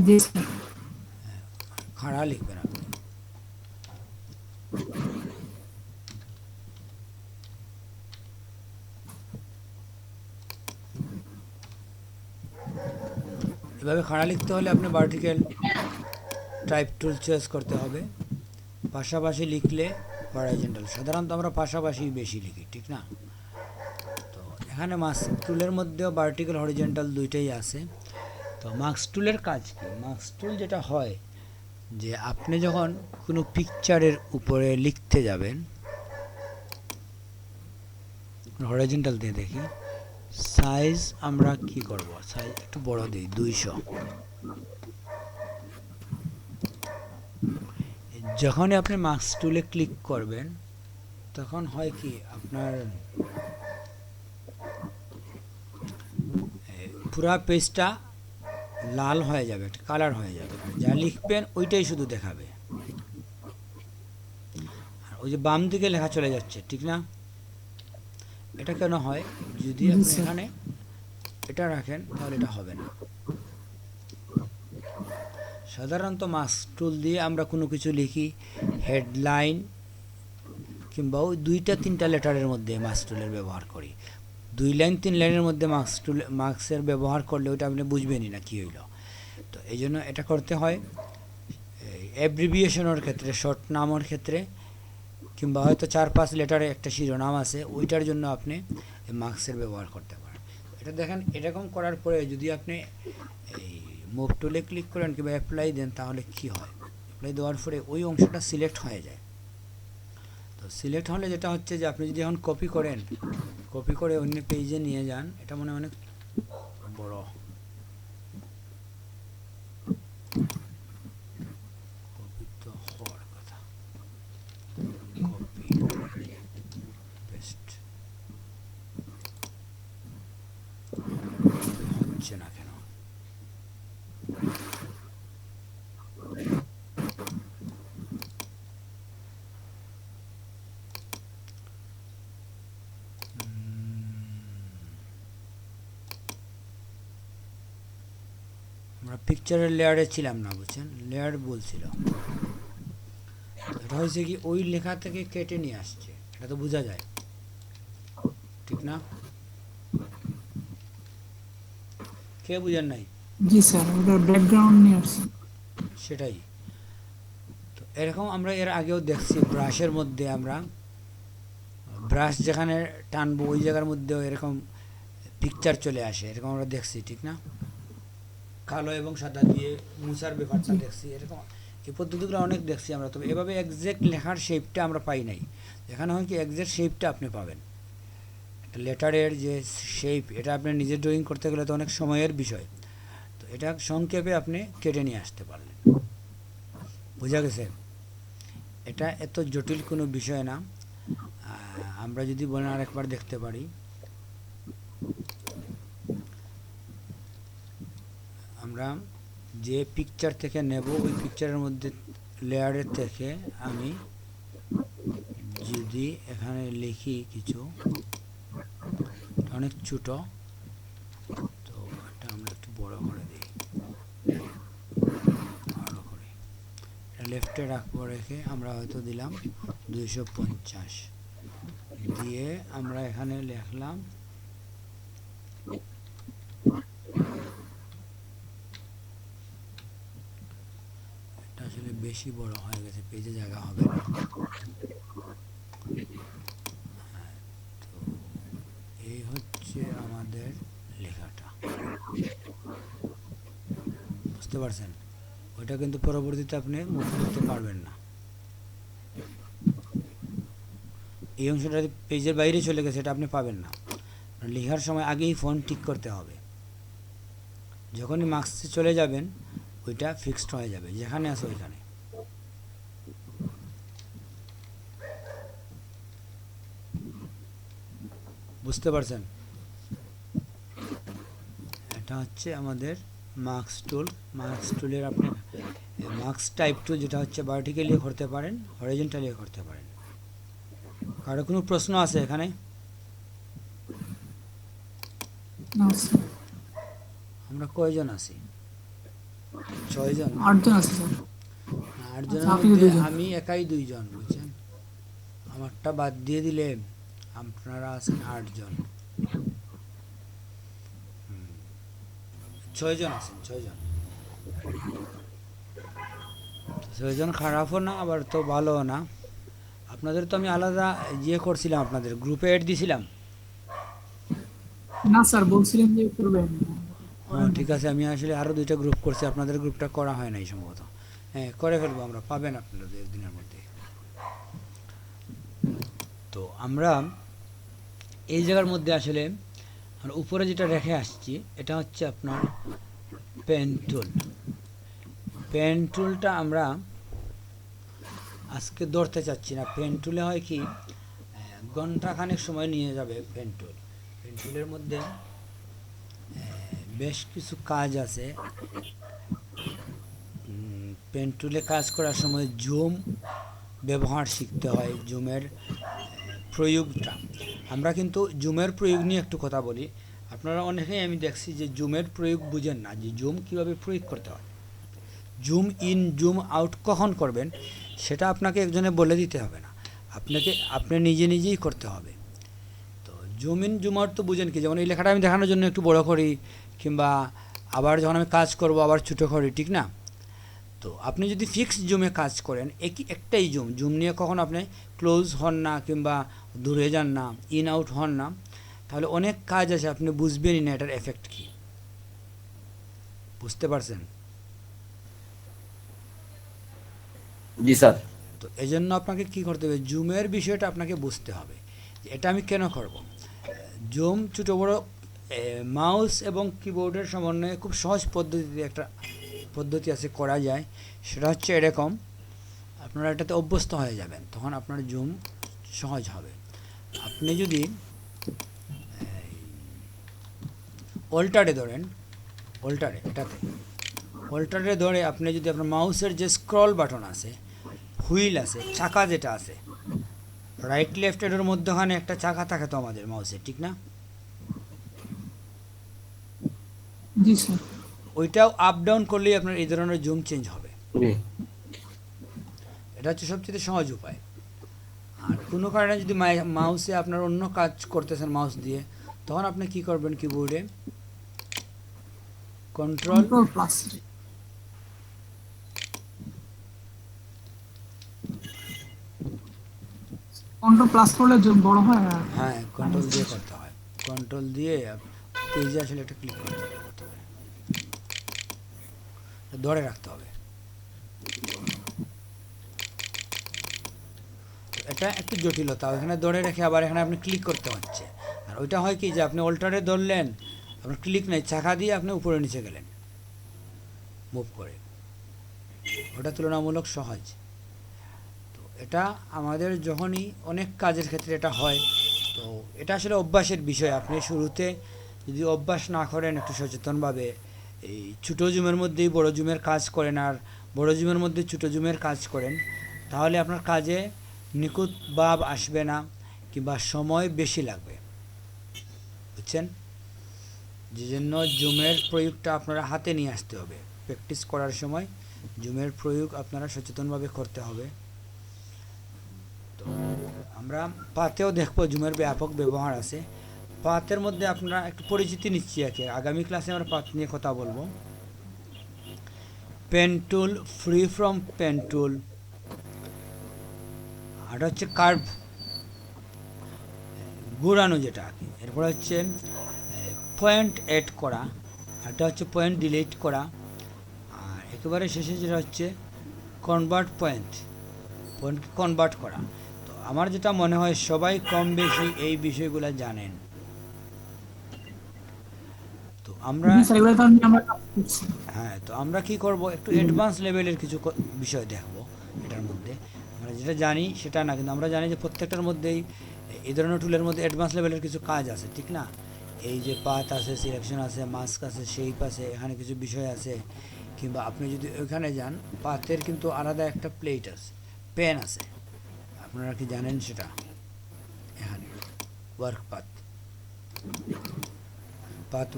জি স্যার। খাড়া লিখবেন আপনি। এভাবে খাড়া লিখতে হলে আপনি ভার্টিক্যাল টাইপ টুল চয়েস করতে হবে। পাশাপাশি লিখলে হরাইজন্টাল। সাধারণত আমরা পাশাপাশি বেশি লিখি, ঠিক না? তো এখানে মাস্ক টুলের মধ্যেও ভার্টিক্যাল হরিজন্টাল দুইটাই আছে। তো মাস্ক টুলের কাজ কি? মাস্ক টুল যেটা হয় যে আপনি যখন কোনো পিকচারের উপরে লিখতে যাবেন, হরিজন্টাল দিয়ে দেখি, সাইজ আমরা কি করব, সাইজ একটু বড় দিই, 200। যখনই আপনি মাস্ক টুলে ক্লিক করবেন তখন হয় কি, আপনার পুরা পেজটা লাল হয়ে যাবে, একটা কালার হয়ে যাবে, যা লিখবেন ওইটাই শুধু দেখাবে। আর ওই যে বাম দিকে লেখা চলে যাচ্ছে, ঠিক না? এটা কেন হয়? যদি আপনি এখানে এটা রাখেন তাহলে এটা হবে না। সাধারণত মাস্ক টুল দিয়ে আমরা কোনো কিছু লিখি হেডলাইন কিংবা ওই 2-3টা লেটারের মধ্যে মাস্ক টুলের ব্যবহার করি। 2 লাইন 3 লাইনের মধ্যে মাস্কের ব্যবহার করলে ওটা আপনি বুঝবেনই না কী হইল। তো এই জন্য এটা করতে হয় অ্যাব্রিভিয়েশনের ক্ষেত্রে, শর্ট নামের ক্ষেত্রে, কিংবা হয়তো 4-5 লেটারে একটা শিরোনাম আছে, ওইটার জন্য আপনি এই মাস্কের ব্যবহার করতে পারেন। এটা দেখেন, এরকম করার পরে যদি আপনি এই মুভ টুলে ক্লিক করেন কিংবা অ্যাপ্লাই দেন, তাহলে কি হয়, অ্যাপ্লাই দেওয়ার পরে ওই অংশটা সিলেক্ট হয়ে যায়। তো সিলেক্ট হলে যেটা হচ্ছে যে আপনি যদি এখন কপি করেন, কপি করে অন্য পেজে নিয়ে যান, এটা মনে হয় অনেক বড়, কপি তো হওয়ার কথা, কপি পেস্ট হচ্ছে না কেন? আমরা পিকচারের লেয়ারে ছিলাম না, বুঝছেন, লেয়ার বলছিল। এটা হয়েছে কি, ওই লেখা থেকে কেটে নিয়ে আসছে, এটা তো বোঝা যায়, ঠিক না? কে বুঝেন নাই? জি স্যার, ওটা ব্যাকগ্রাউন্ড নিয়ে আসছি। সেটাই তো। এরকম আমরা এর আগেও দেখছি, ব্রাশের মধ্যে আমরা ব্রাশ যেখানে টানবো ওই জায়গার মধ্যেও এরকম পিকচার চলে আসে, এরকম আমরা দেখছি, ঠিক না? কালো এবং সাদা দিয়ে মুছার ব্যাপারটা দেখছি, এরকম এই পদ্ধতিগুলো অনেক দেখছি আমরা। তবে এভাবে একজ্যাক্ট লেখার শেপটা আমরা পাই নাই। এখানে হয় কি, একজ্যাক্ট শেপটা আপনি পাবেন। একটা লেটারের যে শেপ, এটা আপনি নিজে ড্রয়িং করতে গেলে তো অনেক সময়ের বিষয়। তো এটা সংক্ষেপে আপনি কেটে নিয়ে আসতে পারলেন। বোঝা গেছে? এটা এত জটিল কোনো বিষয় না। আমরা যদি বলেন আরেকবার দেখতে পারি, আমরা যে পিকচার থেকে নেব ওই পিকচারের মধ্যে লেয়ারের থেকে আমি যদি এখানে লিখি কিছু, অনেক ছোট, তো এটা আমরা একটু বড় করে দিই, বড় করে এটা লেফটে রাখবো, রেখে আমরা হয়তো দিলাম 250 দিয়ে আমরা এখানে লিখলাম আসলে বেশি বড় হয়ে গেছে, পেজে জায়গা হবে না। তো এই হচ্ছে আমাদের লেখাটা, বুঝতে পারছেন? ওইটা কিন্তু পরবর্তীতে আপনি মুভ করতে পারবেন না। এই অংশটা পেজের বাইরে চলে গেছে, এটা আপনি পাবেন না। লেখার সময় আগেই ফন্ট ঠিক করতে হবে। যখনই মার্কসে চলে যাবেন, ওইটা ফিক্সড হয়ে যাবে, যেখানে আছে ওইখানে। বুঝতে পারছেন? এটা হচ্ছে আমাদের মার্কস টুল। মার্কস টুলের আপনি মার্কস টাইপ টুল, যেটা হচ্ছে ভার্টিক্যালিও করতে পারেন, হরিজন্টালিও করতে পারেন। কারো কোনো প্রশ্ন আছে এখানে? না স্যার, আমরা কয়জন আছি? 6 জন, 8 জন আছে স্যার। 8 জনের আপনি মধ্যে 2 জন। আমি একাই 2 জন, বুঝছেন? আমারটা বাদ দিয়ে দিলে আপনারা আছেন 8 জন। 6 জন আছেন, 6 জন। 6 জন খারাপও না, আবার তো ভালোও না। আপনাদের তো আমি আলাদা ইয়ে করছিলাম, আপনাদের গ্রুপে অ্যাড দিছিলাম। না স্যার, বলছিলেন যে করবেন। হ্যাঁ, ঠিক আছে, আমি আসলে আরও 2টা গ্রুপ করছি, আপনাদের গ্রুপটা করা হয় নাই সম্ভবত। হ্যাঁ, করে ফেলবো আমরা, পাবেন আপনারা 2-1 দিনের মধ্যে। তো আমরা এই জায়গার মধ্যে আসলে আমরা উপরে যেটা রেখে আসছি, এটা হচ্ছে আপনার পেন টুল। পেন টুলটা আমরা আজকে ধরতে চাচ্ছি না। পেন টুলে হয় কি, ঘন্টাখানেক সময় নিয়ে যাবে পেন টুল। পেন টুলের মধ্যে বেশ কিছু কাজ আছে। পেন টুলে কাজ করার সময় জুম ব্যবহার শিখতে হয়, জুমের প্রয়োগটা। আমরা কিন্তু জুমের প্রয়োগ নিয়ে একটু কথা বলি। আপনারা অনেকেই আমি দেখছি যে জুমের প্রয়োগ বুঝেন না, যে জুম কীভাবে প্রয়োগ করতে হয়। জুম ইন জুম আউট কখন করবেন সেটা আপনাকে একজনে বলে দিতে হবে না, আপনি নিজে নিজেই করতে হবে। তো জুম ইন জুম আউট তো বুঝেন কি, যেমন এই লেখাটা আমি দেখানোর জন্য একটু বড় করি, কিংবা আবার যখন আমি কাজ করব আবার ছোটো করি, ঠিক না? তো আপনি যদি ফিক্স জুমে কাজ করেন, একটাই জুম নিয়ে কখন আপনি ক্লোজ হন না কিংবা দূরে যান না, ইন আউট হন না, তাহলে অনেক কাজ আছে আপনি বুঝবেনই না এটার এফেক্ট কী। বুঝতে পারছেন? জি স্যার। তো এই জন্য আপনাকে কী করতে হবে, জুমের বিষয়টা আপনাকে বুঝতে হবে যে এটা আমি কেন করব। জুম ছোটো বড়ো মাউস এবং কিবোর্ডের সমন্বয়ে খুব সহজ পদ্ধতিতে একটা পদ্ধতি আছে, করা যায়। সেটা হচ্ছে এরকম, আপনারা এটাতে অভ্যস্ত হয়ে যাবেন, তখন আপনার জুম সহজ হবে। আপনি যদি অল্টারে ধরেন, অল্টারে ধরে আপনি যদি আপনার মাউসের যে স্ক্রল বাটন আছে, হুইল আছে, চাকা যেটা আছে, রাইট লেফট এর মধ্যখানে একটা চাকা থাকে তো আমাদের মাউসে, ঠিক না? জি স্যার। ওইটাও আপ ডাউন করলেই আপনার এই ধরনের জুম চেঞ্জ হবে। জি। এটা হচ্ছে সবচেয়ে সহজ উপায়। আর কোনো কারণে যদি মাউসে আপনার অন্য কাজ করতেছেন মাউস দিয়ে, তখন আপনি কি করবেন, কিবোর্ডে কন্ট্রোল প্লাস। কন্ট্রোল প্লাস করলে বড় হয়। হ্যাঁ, কন্ট্রোল দিয়ে করতে হয়। কন্ট্রোল দিয়ে পেজে আসলে একটা ক্লিক করতে হবে, ধরে রাখতে হবে। এটা একটু জটিলতা, এখানে ধরে রেখে আবার এখানে আপনি ক্লিক করতে হচ্ছে। আর ওইটা হয় কি যে আপনি অল্টারে ধরলেন, আপনার ক্লিক নেই, চাকা দিয়ে আপনি উপরে নিচে গেলেন মুভ করে, ওটা তুলনামূলক সহজ। তো এটা আমাদের যখনই অনেক কাজের ক্ষেত্রে এটা হয়, তো এটা আসলে অভ্যাসের বিষয়। আপনি শুরুতে যদি অভ্যাস না করেন একটু সচেতনভাবে, এই ছোটো জুমের মধ্যেই বড় জুমের কাজ করেন আর বড় জুমের মধ্যে ছোটো জুমের কাজ করেন, তাহলে আপনার কাজে নিখুঁত ভাব আসবে না কিংবা সময় বেশি লাগবে, বুঝছেন? যে জন্য জুমের প্রয়োগটা আপনারা হাতে নিয়ে আসতে হবে। প্র্যাকটিস করার সময় জুমের প্রয়োগ আপনারা সচেতনভাবে করতে হবে। তো আমরা পাতেও দেখবো জুমের ব্যাপক ব্যবহার আছে। পাতের মধ্যে আপনারা একটু পরিচিতি নিচ্ছি আর কি, আগামী ক্লাসে আমরা পাত নিয়ে কথা বলবো। Pen tool, free form pen tool, আর হচ্ছে কার্ভ, ঘুরানো যেটা আর কি। এরপর হচ্ছে পয়েন্ট অ্যাড করা, আরটা হচ্ছে পয়েন্ট ডিলিট করা, আর একেবারে শেষে যেটা হচ্ছে কনভার্ট পয়েন্ট কনভার্ট করা। তো আমার যেটা মনে হয় সবাই কম বেশি এই বিষয়গুলো জানেন। তো আমরা হ্যাঁ, তো আমরা কি করব, একটু অ্যাডভান্স লেভেলের কিছু বিষয় দেখব এটার মধ্যে। আমরা যেটা জানি সেটা না, কিন্তু আমরা জানি যে প্রত্যেকটার মধ্যেই এই ধরনের টুলের মধ্যে অ্যাডভান্স লেভেলের কিছু কাজ আছে, ঠিক না? এই যে পাথ আছে, সিলেকশন আছে, মাস্ক আছে, শেপ আছে, এখানে কিছু বিষয় আছে। কিংবা আপনি যদি ওইখানে যান, পাথের কিন্তু আলাদা একটা প্লেট আছে, পেন আছে, আপনারা কি জানেন সেটা? এখানে ওয়ার্ক পাথ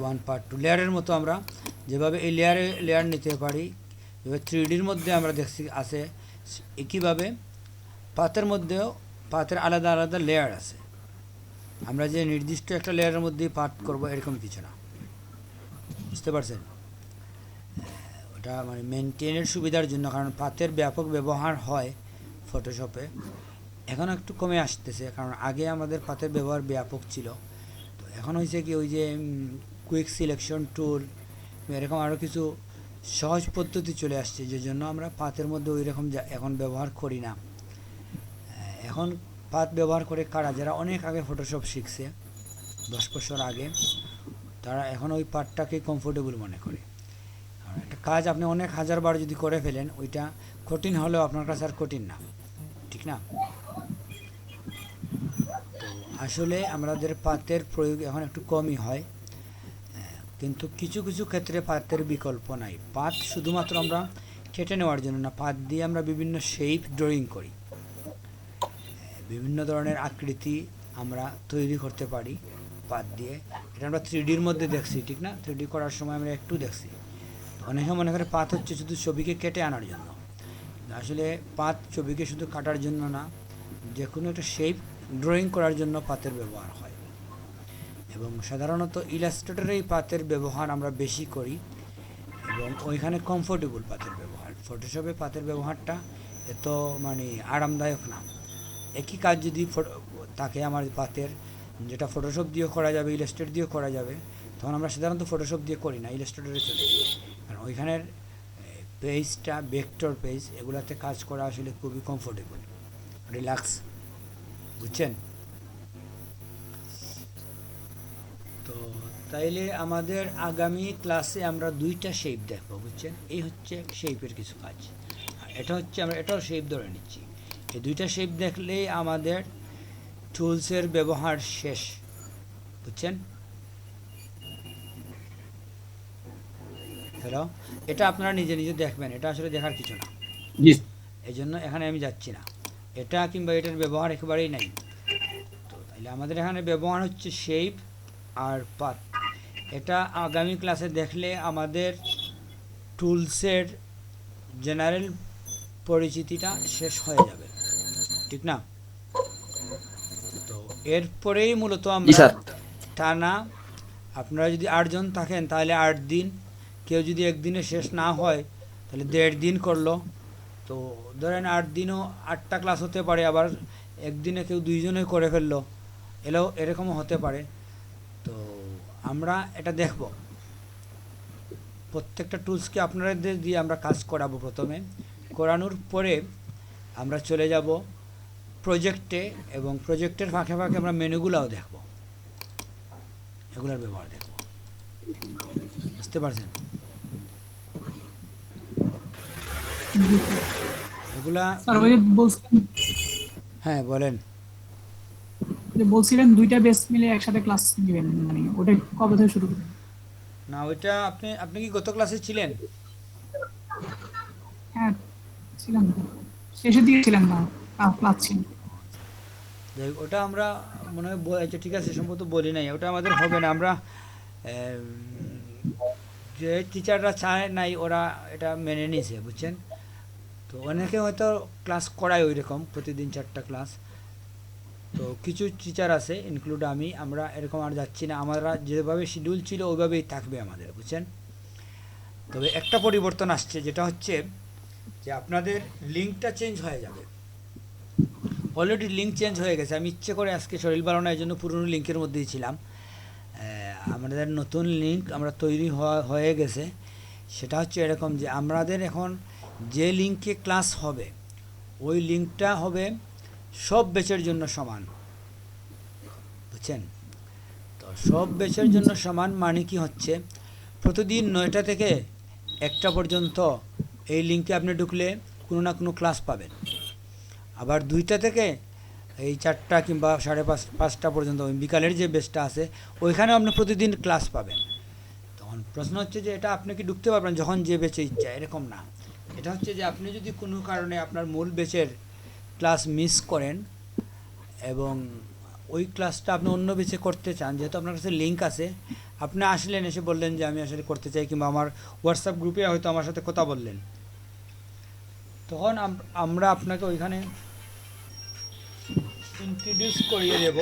1 পাথ 2 লেয়ারের মতো আমরা যেভাবে এই লেয়ার নিতে পারি, যেভাবে 3Dর মধ্যে আমরা দেখছি আছে, একইভাবে পাথের মধ্যেও পাথের আলাদা আলাদা লেয়ার আছে। আমরা যে নির্দিষ্ট একটা লেয়ারের মধ্যেই পাথ করব এরকম কিছু না, বুঝতে পারছেন? ওটা মানে মেনটেনের সুবিধার জন্য, কারণ পাথের ব্যাপক ব্যবহার হয় ফটোশপে, এখন একটু কমে আসতেছে, কারণ আগে আমাদের পাথের ব্যবহার ব্যাপক ছিল। তো এখন হয়েছে কি, ওই যে কুইক সিলেকশন টুল এরকম আরও কিছু সহজ পদ্ধতি চলে আসছে, যে জন্য আমরা পাথের মধ্যে ওই রকম এখন ব্যবহার করি না। এখন পাথ ব্যবহার করে কারা, যারা অনেক আগে ফটোশপ শিখছে 10 বছর আগে, তারা এখন ওই পাথটাকে কমফোর্টেবল মনে করে। কারণ একটা কাজ আপনি অনেক হাজারবার যদি করে ফেলেন, ওইটা কঠিন হলেও আপনার কাছে আর কঠিন না, ঠিক না? তো আসলে আমাদের পাথের প্রয়োগ এখন একটু কমই হয়, কিন্তু কিছু কিছু ক্ষেত্রে পাথের বিকল্প নাই। পাথ শুধুমাত্র আমরা কেটে নেওয়ার জন্য না, পাথ দিয়ে আমরা বিভিন্ন শেপ ড্রয়িং করি, বিভিন্ন ধরনের আকৃতি আমরা তৈরি করতে পারি পাথ দিয়ে। এটা আমরা 3Dর মধ্যে দেখছি, ঠিক না? 3D করার সময় আমরা একটু দেখছি। তো অনেকে মনে করে পাত হচ্ছে শুধু ছবিকে কেটে আনার জন্য, আসলে পাত ছবিকে শুধু কাটার জন্য না, যে কোনো একটা শেপ ড্রয়িং করার জন্য পাতের ব্যবহার হয়। এবং সাধারণত ইলাস্ট্রেটরে এই পাতের ব্যবহার আমরা বেশি করি, এবং ওইখানে কমফোর্টেবল পাতের ব্যবহার। ফটোশপে পাতের ব্যবহারটা এত মানে আরামদায়ক না। একই কাজ যদি থাকে আমার পাতের, যেটা ফটোশপ দিয়েও করা যাবে, ইলাস্ট্রেট দিয়েও করা যাবে, তখন আমরা সাধারণত ফটোশপ দিয়ে করি না, ইলাস্ট্রেটরে চলে যাই। কারণ ওইখানের পেজটা ভেক্টর পেজ, এগুলাতে কাজ করা আসলে খুবই কমফোর্টেবল, রিল্যাক্স, বুঝছেন? তো তাইলে আমাদের আগামী ক্লাসে আমরা দুইটা শেপ দেখবো, বুঝছেন? এই হচ্ছে শেপের কিছু কাজ, আর এটা হচ্ছে আমরা এটাও শেপ ধরে নিচ্ছি। এই দুইটা শেপ দেখলেই আমাদের টুলসের ব্যবহার শেষ, বুঝছেন? হ্যালো, এটা আপনারা নিজে নিজে দেখবেন, এটা আসলে দেখার কিছু না, জি এই জন্য এখানে আমি যাচ্ছি না। এটা কিংবা এটার ব্যবহার একেবারেই নাই। তো তাহলে আমাদের এখানে ব্যবহার হচ্ছে শেপ আর পাত। এটা আগামী ক্লাসে দেখলে আমাদের টুলসের জেনারেল পরিচিতিটা শেষ হয়ে যাবে, ঠিক না? তো এরপরেই মূলত জি আমরা স্যার। টানা, আপনারা যদি 8 জন থাকেন তাহলে 8 দিন, কেউ যদি একদিনে শেষ না হয় তাহলে 1.5 দিন করলো। তো ধরেন 8 দিনও 8টা ক্লাস হতে পারে, আবার একদিনে কেউ 2 জনে করে ফেললো, এরকমও হতে পারে। তো আমরা এটা দেখব, প্রত্যেকটা টুলসকে আপনাদের দিয়ে আমরা কাজ করাবো। প্রথমে করানোর পরে আমরা চলে যাব প্রজেক্টে, এবং প্রজেক্টের ফাঁকে ফাঁকে আমরা মেনুগুলাও দেখব, এগুলার ব্যবহার দেখব, বুঝতে পারছেন? এগুলা স্যার ওই যে বলছিলেন, হ্যাঁ বলেন। দুইটা বেস মিলে একসাথে ক্লাস নেবেন, মানে ওটা কবে থেকে শুরু করবেন? না ওইটা আপনি কি গত ক্লাসে ছিলেন? হ্যাঁ ছিলাম তো, শেষের দিকে ছিলাম না, ক্লাস ছিল। যাই হোক, ওটা আমরা মনে হয় আচ্ছা ঠিক আছে, সম্ভবত বলি নাই, ওটা আমাদের হবে না। আমরা যে টিচাররা চায় নাই ওরা এটা মেনে নিয়েছে, বুঝছেন? তো অনেকে হয়তো ক্লাস করায় ওই রকম প্রতিদিন 4টা ক্লাস। তো কিছু টিচার আছে, ইনক্লুড আমরা এরকম আর যাচ্ছি না, আমরা যেভাবে শিডিউল ছিল ওইভাবেই থাকবে আমাদের, বুঝছেন? তবে একটা পরিবর্তন আসছে, যেটা হচ্ছে যে আপনাদের লিঙ্কটা চেঞ্জ হয়ে যাবে। অলরেডি লিঙ্ক চেঞ্জ হয়ে গেছে, আমি ইচ্ছে করে আজকে শরীর ভালো না, এই জন্য পুরনো লিঙ্কের মধ্যেই ছিলাম। আমাদের নতুন লিঙ্ক আমরা তৈরি হয়ে গেছে। সেটা হচ্ছে এরকম যে আমাদের এখন যে লিঙ্কে ক্লাস হবে ওই লিঙ্কটা হবে সব ব্যাচের জন্য সমান, বুঝছেন? তো সব ব্যাচের জন্য সমান মানে কি হচ্ছে, প্রতিদিন 9টা থেকে 1টা পর্যন্ত এই লিঙ্কে আপনি ঢুকলে কোনো না কোনো ক্লাস পাবেন। আবার 2টা থেকে এই 4টা কিংবা 5:30 পর্যন্ত ওই বিকালের যে বেচটা আছে ওইখানেও আপনি প্রতিদিন ক্লাস পাবেন। তখন প্রশ্ন হচ্ছে যে এটা আপনি কি ঢুকতে পারবেন যখন যে বেচে ইচ্ছা? এরকম না, এটা হচ্ছে যে আপনি যদি কোনো কারণে আপনার মূল বেচের ক্লাস মিস করেন এবং ওই ক্লাসটা আপনি অন্য বেচে করতে চান, যেহেতু আপনার কাছে লিঙ্ক আছে, আপনি আসলেন, এসে বললেন যে আমি আসলে করতে চাই, কিংবা আমার হোয়াটসঅ্যাপ গ্রুপে হয়তো আমার সাথে কথা বললেন, তখন আমরা আপনাকে ওইখানে ইন্ট্রোডিউস করিয়ে দেব।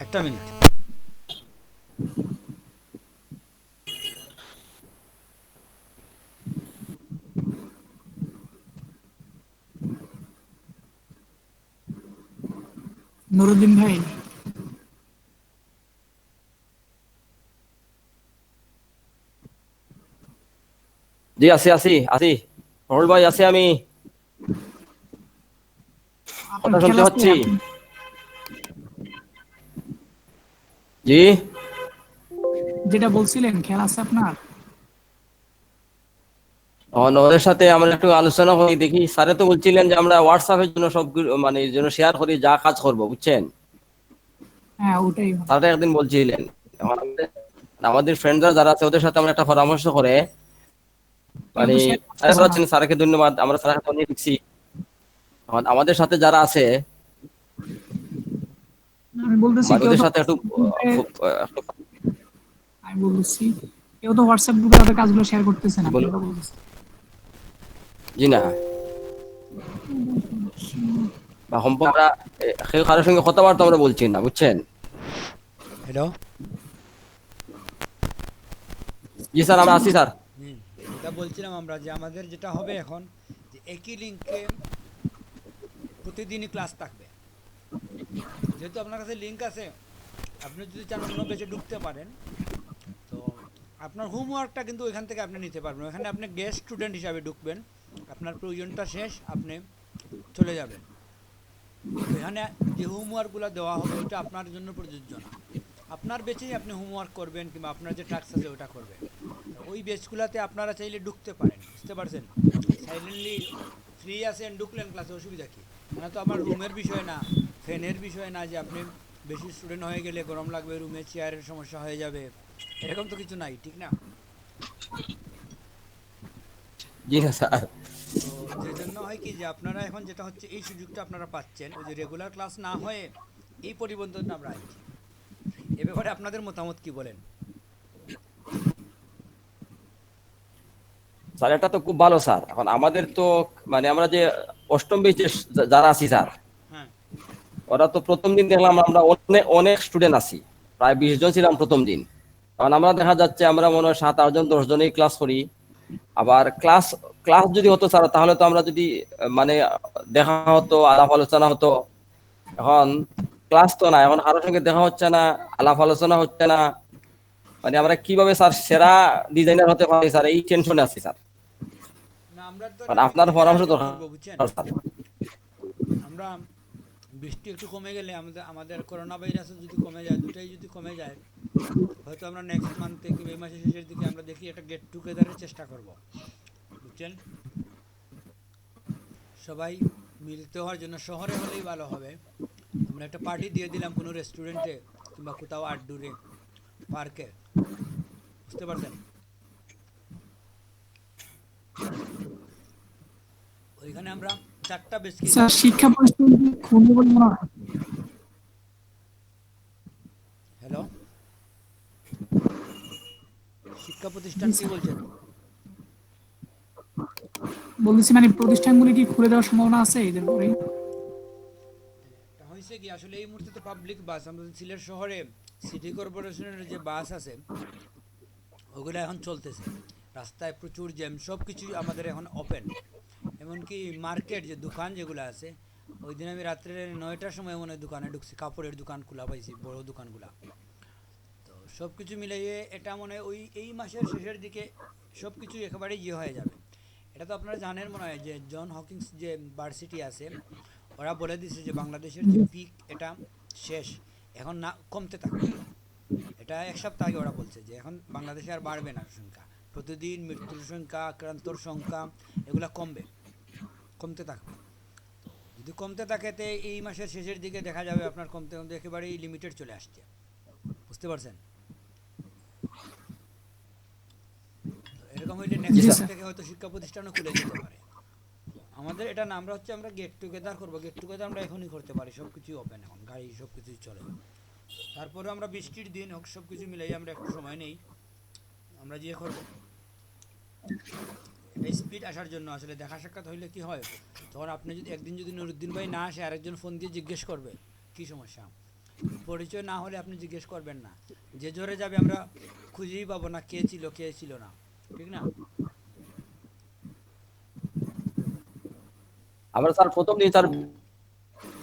একটা মিনিট। নুরুদ্দিন ভাই, জি আছি আছি আছি সরল ভাই, আছি আমি, আপনার কথা শুনতে খেলা হচ্ছি। আছে? জি যেটা বলছিলেন খেলা আছে আপনার? ওদের সাথে আমরা একটু আলোচনা করি দেখি। স্যারে তো বলছিলেন যে আমরা হোয়াটসঅ্যাপের জন্য সব মানে জন্য শেয়ার করি যা কাজ করব, বুঝছেন? হ্যাঁ ওটাই হবে। স্যারটা একদিন বলছিলেন আমাদের ফ্রেন্ডরা যারা আছে ওদের সাথে আমরা একটা পরামর্শ করে কেউ মানে তো শেয়ার স্যারে করতেছে না। করাচ্ছেন, স্যারকে ধন্যবাদ, আমরা স্যারের হাতে নিয়ে শিখছি। আমাদের সাথে যারা আছে আমি বলতেছি মানে কেউ ওদের তো সাথে একটু গ্রুপে, খুব আমি বলতেছি কেউ তো হোয়াটসঅ্যাপ গ্রুপে তাদের কাজগুলো শেয়ার করতেছে না, বলো। এটা বলতেছে। জি না, বা সম্পর্ক আমরা সেই কারোর সঙ্গে কথাবার্তা আমরা বলছি না, বুঝছেন? হ্যালো। জি স্যার, আমরা আছি স্যার। এটা বলছিলাম আমরা যে আমাদের যেটা হবে এখন, যে একই লিঙ্কে প্রতিদিনই ক্লাস থাকবে। যেহেতু আপনার কাছে লিঙ্ক আছে, আপনি যদি চান অন্য পেজে ঢুকতে পারেন, তো আপনার হোমওয়ার্কটা কিন্তু ওইখান থেকে আপনি নিতে পারবেন। ওখানে আপনি গেস্ট স্টুডেন্ট হিসাবে ঢুকবেন, আপনার প্রয়োজনটা শেষ, আপনি চলে যাবেন। এখানে যে হোমওয়ার্কগুলো দেওয়া হবে ওটা আপনার জন্য প্রযোজ্য না। আপনার বেচেই আপনি হোমওয়ার্ক করবেন, কিংবা আপনার যে টাস্ক আছে ওটা করবেন। ওই বেচগুলোতে আপনারা চাইলে ঢুকতে পারেন, বুঝতে পারছেন? সাইলেন্টলি ফ্রি আছেন, ঢুকলেন ক্লাসে, অসুবিধা কী? মানে তো আমার রুমের বিষয় না, ফ্যানের বিষয় না, যে আপনি বেশি স্টুডেন্ট হয়ে গেলে গরম লাগবে, রুমে চেয়ারের সমস্যা হয়ে যাবে, এরকম তো কিছু নাই, ঠিক না? জি না স্যার। তো যে জন্য হয় কি, যে আপনারা এখন যেটা হচ্ছে এই সুযোগটা আপনারা পাচ্ছেন, ওই যে রেগুলার ক্লাস না হয়ে এই পরিবর্তন আমরা আনছি। এ ব্যাপারে আপনাদের মতামত কি বলেন? স্যার এটা তো খুব ভালো স্যার। এখন আমাদের তো মানে আমরা যে অষ্টম বেচে যারা আছি স্যার, হ্যাঁ, ওরা তো প্রথম দিন দেখলাম আমরা অনেক অনেক স্টুডেন্ট আছি, প্রায় 20 জন ছিলাম প্রথম দিন। কারণ আমরা দেখা যাচ্ছে আমরা মনে হয় 7-8 জন 10 জনেই ক্লাস করি। আবার ক্লাস ক্লাস যদি হতো স্যার, তাহলে তো আমরা যদি মানে দেখা হতো, আলাপ আলোচনা হতো। এখন ক্লাস তো না, এখন কারোর সঙ্গে দেখা হচ্ছে না, আলাপ আলোচনা হচ্ছে না। মানে আমরা কিভাবে স্যার সেরা ডিজাইনার হতে পারি স্যার, এই টেনশনে আছি স্যার। না আমরা তো মানে এটা আপনার প্র্যাকটিসের পরামর্শ আয়োজন দরকার করবো, বুঝছেন? স্যার। আমরা বৃষ্টি একটু কমে গেলে, আমাদের করোনা ভাইরাস যদি কমে যায়, দুটাই যদি কমে যায়, হয়তো আমরা নেক্সট মান্থে কিংবা এই মাসের শেষের দিকে আমরা দেখি একটা গেট টুগেদারের চেষ্টা করব, বুঝছেন? সবাই মিলিত হওয়ার জন্য শহরে হলেই ভালো হবে। আমরা একটা পার্টি দিয়ে দিলাম কোনো রেস্টুরেন্টে, কিংবা কোথাও আউটডোরে, পার্কে, বুঝতে পারছেন? ওইখানে আমরা 4টা বেসকে স্যার শিক্ষা প্রতিষ্ঠান কি খুলবে বলে মনে হয়? হ্যালো, শিক্ষা প্রতিষ্ঠান কি বলছেন? বলতেছি মানে প্রতিষ্ঠানগুলি কি খুলে দেওয়ার সম্ভাবনা আছে এদের পরে? এটা হয়েছে কি, আসলে এই মুহূর্তে তো পাবলিক বাস, আমাদের সিলেট শহরে সিটি কর্পোরেশনের যে বাস আছে ওগুলো এখন চলতেছে। রাস্তায় প্রচুর জ্যাম, সব কিছুই আমাদের এখন ওপেন। এমনকি মার্কেট যে দোকান যেগুলো আছে, ওই দিন আমি রাত্রে 9টার সময় মনে হয় দোকানে ঢুকছি, কাপড়ের দোকান খোলা পাইছি, বড় দোকানগুলা। তো সব কিছু মিলিয়ে এটা মনে হয় ওই এই মাসের শেষের দিকে সব কিছু একেবারে ইয়ে হয়ে যাবে। এটা তো আপনারা জানেন মনে হয়, যে জন হকিংস যে ভার্সিটি আছে, ওরা বলে দিছে যে বাংলাদেশের যে পিক এটা শেষ, এখন না কমতে থাকবে। এটা 1 সপ্তাহ আগে ওরা বলছে যে এখন বাংলাদেশে আর বাড়বে না সংখ্যা, প্রতিদিন মৃত্যুর সংখ্যা, আক্রান্তর সংখ্যা এগুলা কমতে থাকবে। যদি কমতে থাকে তো এই মাসের শেষের দিকে দেখা যাবে আপনার কমতে কমতে একেবারেই লিমিটেড চলে আসছে, বুঝতে পারছেন? এরকম হইলে নেক্সট জি মাস স্যার। থেকে হয়তো শিক্ষা প্রতিষ্ঠানও খুলে যেতে পারে। আমাদের এটা না, আমরা হচ্ছে আমরা গেট টুগেদার করবো, গেট টুগেদার আমরা এখনই করতে পারি, সব কিছুই ওপেন, এখন গাড়ি সব কিছুই চলে। তারপরে আমরা বৃষ্টির দিন হোক, সব কিছু মিলাই আমরা একটু সময় নেই, আমরা যে করবো এটা স্পিড আসার জন্য। আসলে দেখা সাক্ষাৎ হইলে কি হয়, তখন আপনি যদি একদিন যদি নুরুদ্দিন ভাই না আসে, আরেকজন ফোন দিয়ে জিজ্ঞেস করবে কি সমস্যা। পরিচয় না হলে আপনি জিজ্ঞেস করবেন না, যে জোরে যাবে আমরা খুঁজেই পাবো না কে ছিল না, ঠিক না? আমরা স্যার প্রথম দিন স্যার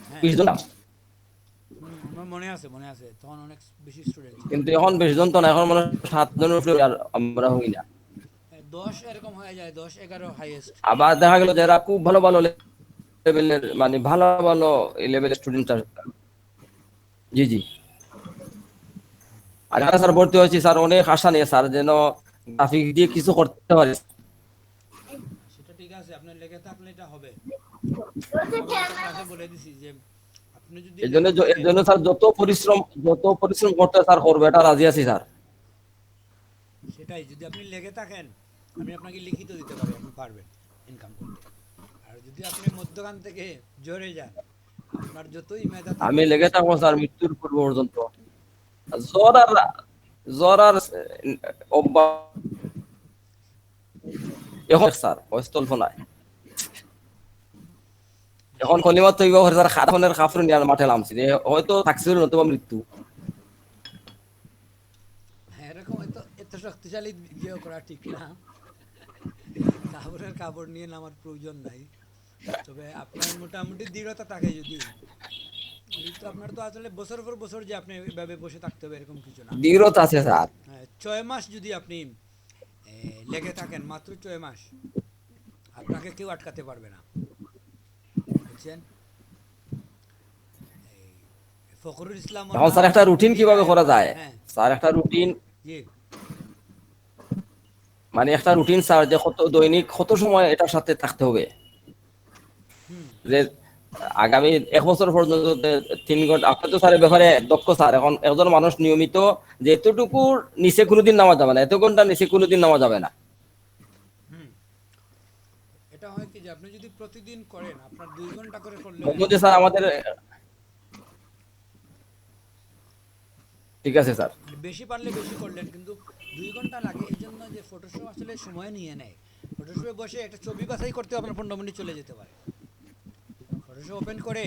হ্যাঁ, 20 জন, আমার মনে আছে তখন অনেক বেশি স্টুডেন্ট ছিল। কিন্তু এখন 20 জন তো না, এখন মনে হয় 7 জনের উপরে আর আমরা হই না। 10 এরকম হয়ে যায়, 10-11 হাইয়েস্ট। আবার দেখা গেল যারা খুব ভালো ভালো লেভেলের, মানে ভালো ভালো লেভেলের স্টুডেন্ট। জি জি। আর এখানে স্যার ভর্তি হয়েছি স্যার অনেক আশা নিয়ে স্যার, যেন গ্রাফিক দিয়ে কিছু করতে পারি। সেটা ঠিক আছে, আপনার লেগে থাকলে এটা হবে। আমি তো ক্লাসে বলে দিছি যে আপনি যদি এই জন্য লেগে থাকেন, স্যার যত পরিশ্রম করতে স্যার করবো, এটা রাজি আছি স্যার। সেটাই, যদি আপনি লেগে থাকেন আমি আপনাকে লিখিত দিতে পারি, আপনি পারবেন ইনকাম করতে। আর যদি আপনি মধ্যখান থেকে জোরে যান, আপনার যতই মেধা আমি থাকুক, লেগে থাকবো স্যার মৃত্যুর পূর্ব পর্যন্ত। জ্বর আর জ্বর আর অভ্যাস এখন স্যার অস্তল্প নাই এখন কলিমাত তৈব করে স্যার খারাপনের খাফরুন নিয়ে মাঠে নামছি যে হয়তো থাকছিল নতুবা মৃত্যু হ্যাঁ, এরকম এত শক্তিশালী ইয়ে করা ঠিক না, কাপড়ের কাপড় নিয়ে নামার প্রয়োজন নাই। তবে আপনার মোটামুটি দৃঢ়তা থাকে যদি, কিন্তু আপনার তো আসলে বছর পর বছর যে আপনি এভাবে বসে থাকতে হবে এরকম কিছু না। দৃঢ়তা আছে স্যার। হ্যাঁ, 6 মাস যদি আপনি লেগে থাকেন, মাত্র 6 মাস, আপনাকে কেউ আটকাতে পারবে না, বুঝছেন? এই ফখরুল ইসলাম এখন স্যার একটা রুটিন কিভাবে করা যায় হ্যাঁ, স্যার একটা রুটিন জি, মানে একটা রুটিন স্যার যে কত দৈনিক কত সময় এটার সাথে থাকতে হবে হুম, যে আগামী 1 বছর পর্যন্ত 3 ঘন্টা আপনি তো স্যারের ব্যাপারে দক্ষ স্যার এখন একজন মানুষ নিয়মিত যে এতটুকু নিচে কোনোদিন নামা যাবে না এত ঘন্টা নিচে কোনোদিন নামা যাবে না হুম। এটা হয় কি যে আপনি যদি প্রতিদিন করেন, আপনার 2 ঘন্টা করে করলে মধ্যে স্যার আমাদের ঠিক আছে স্যার মানে বেশি পারলে বেশি করলেন, কিন্তু 2 ঘন্টা লাগে এই জন্য যে ফটোশপ আসলে সময় নিয়ে নেয়। ফটোশপে বসে একটা ছবি বাছাই করতে আপনার 15 মিনিট চলে যেতে পারে। ফটোশপ ওপেন করে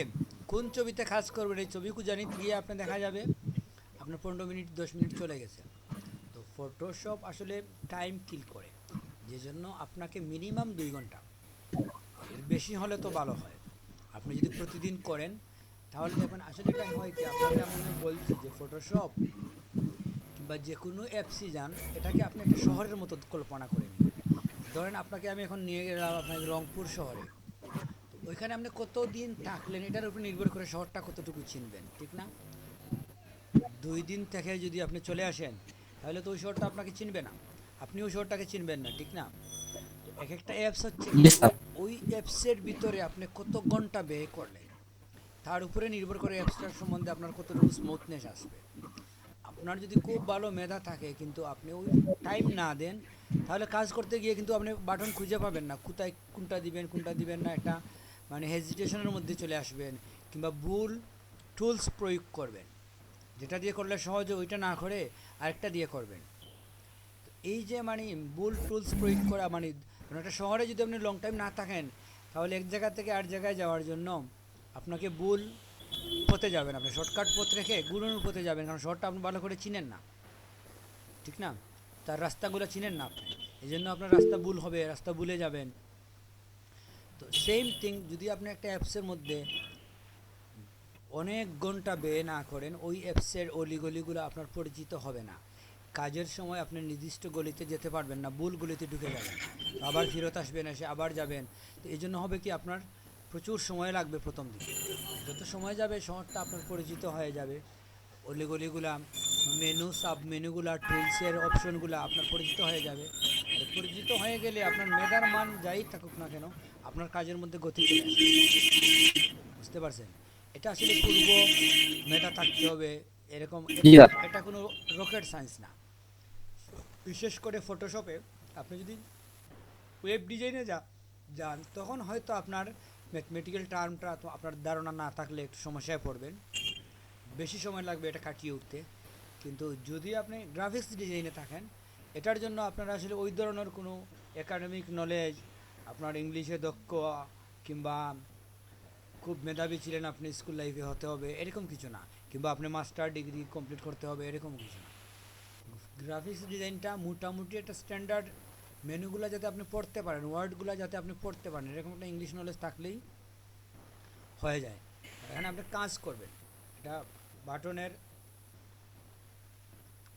কোন ছবিতে কাজ করবেন এই ছবি খুঁজানি গিয়ে আপনি দেখা যাবে আপনার 15 মিনিট 10 মিনিট চলে গেছে। তো ফটোশপ আসলে টাইম কিল করে, যে জন্য আপনাকে মিনিমাম 2 ঘন্টা, এর বেশি হলে তো ভালো হয়। আপনি যদি প্রতিদিন করেন তাহলে দেখবেন আসলে এটা হয় কি, আপনাকে আমি বলছি যে ফটোশপ কিংবা যে কোনো অ্যাপসই যান, এটাকে আপনি একটা শহরের মতো কল্পনা করে নিন। ধরেন আপনাকে আমি এখন নিয়ে গেলাম আপনাকে রংপুর শহরে, তো ওইখানে আপনি কতদিন থাকলেন এটার উপর নির্ভর করে শহরটা কতটুকু চিনবেন, ঠিক না? 2 দিন থেকে যদি আপনি চলে আসেন তাহলে তো ওই শহরটা আপনাকে চিনবে না, আপনি ওই শহরটাকে চিনবেন না, ঠিক না? তো এক একটা অ্যাপস হচ্ছে কি, জি স্যার ওই অ্যাপসের ভিতরে আপনি কত ঘন্টা ব্যয় করলেন তার উপরে নির্ভর করে অ্যাপসটার সম্বন্ধে আপনার কতটুকু স্মুথনেস আসবে। আপনার যদি খুব ভালো মেধা থাকে কিন্তু আপনি ওই টাইম না দেন, তাহলে কাজ করতে গিয়ে কিন্তু আপনি বাটন খুঁজে পাবেন না, কোথায় কোনটা দিবেন না, একটা মানে হেজিটেশনের মধ্যে চলে আসবেন, কিংবা ভুল টুলস প্রয়োগ করবেন, যেটা দিয়ে করলে সহজে ওইটা না করে আরেকটা দিয়ে করবেন। তো এই যে মানে ভুল টুলস প্রয়োগ করা মানে, কারণ একটা শহরে যদি আপনি লং টাইম না থাকেন তাহলে এক জায়গা থেকে আর জায়গায় যাওয়ার জন্য আপনাকে ভুল পথে যাবেন, আপনি শর্টকাট পথ রেখে গুরুর পথে যাবেন, কারণ শহরটা আপনি ভালো করে চিনেন না, ঠিক না? তার রাস্তাগুলো চিনেন না আপনি, এই জন্য আপনার রাস্তা ভুল হবে, রাস্তা ভুলে যাবেন। তো সেম থিং, যদি আপনি একটা অ্যাপসের মধ্যে অনেক ঘন্টা ব্যয় না করেন, ওই অ্যাপসের অলিগলিগুলো আপনার পরিচিত হবে না, কাজের সময় আপনি নির্দিষ্ট গলিতে যেতে পারবেন না, ভুল গলিতে ঢুকে যাবেন, আবার ফেরত আসবেন, এসে আবার যাবেন। তো এই জন্য হবে কি, আপনার প্রচুর সময় লাগবে প্রথম দিকে। যত সময় যাবে শহরটা আপনার পরিচিত হয়ে যাবে, অলিগলিগুলা, মেনু সাব মেনুগুলা, টুলসের অপশনগুলো আপনার পরিচিত হয়ে যাবে। আর পরিচিত হয়ে গেলে আপনার মেধার মান যাই থাকুক না কেন, আপনার কাজের মধ্যে গতি চলে আসবে, বুঝতে পারছেন? এটা আসলে পূর্ব মেধা থাকতে হবে এরকম, জি এটা স্যার এটা কোনো রকেট সায়েন্স না। বিশেষ করে ফটোশপে আপনি যদি ওয়েব ডিজাইনে যান তখন হয়তো আপনার ম্যাথমেটিক্যাল টার্মটা তো আপনার ধারণা না থাকলে একটু সমস্যায় পড়বেন, বেশি সময় লাগবে এটা কাটিয়ে উঠতে। কিন্তু যদি আপনি গ্রাফিক্স ডিজাইনে থাকেন, এটার জন্য আপনার আসলে ওই ধরনের কোনো একাডেমিক নলেজ, আপনার ইংলিশে দক্ষ কিংবা খুব মেধাবী ছিলেন আপনি স্কুল লাইফে হতে হবে এরকম কিছু না, কিংবা আপনি মাস্টার ডিগ্রি কমপ্লিট করতে হবে এরকম কিছু না। গ্রাফিক্স ডিজাইনটা মোটামুটি একটা স্ট্যান্ডার্ড, মেনুগুলো যাতে আপনি পড়তে পারেন, ওয়ার্ডগুলো যাতে আপনি পড়তে পারেন, এরকম একটা ইংলিশ নলেজ থাকলেই হয়ে যায়। এখানে আপনি কাজ করবেন, এটা বাটনের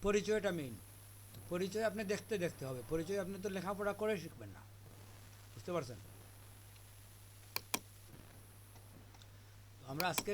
পরিচয়টা মেইন। পরিচয় আপনি দেখতে দেখতে হবে, পরিচয় আপনি তো লেখাপড়া করে শিখবেন না, বুঝতে পারছেন? আমরা আজকে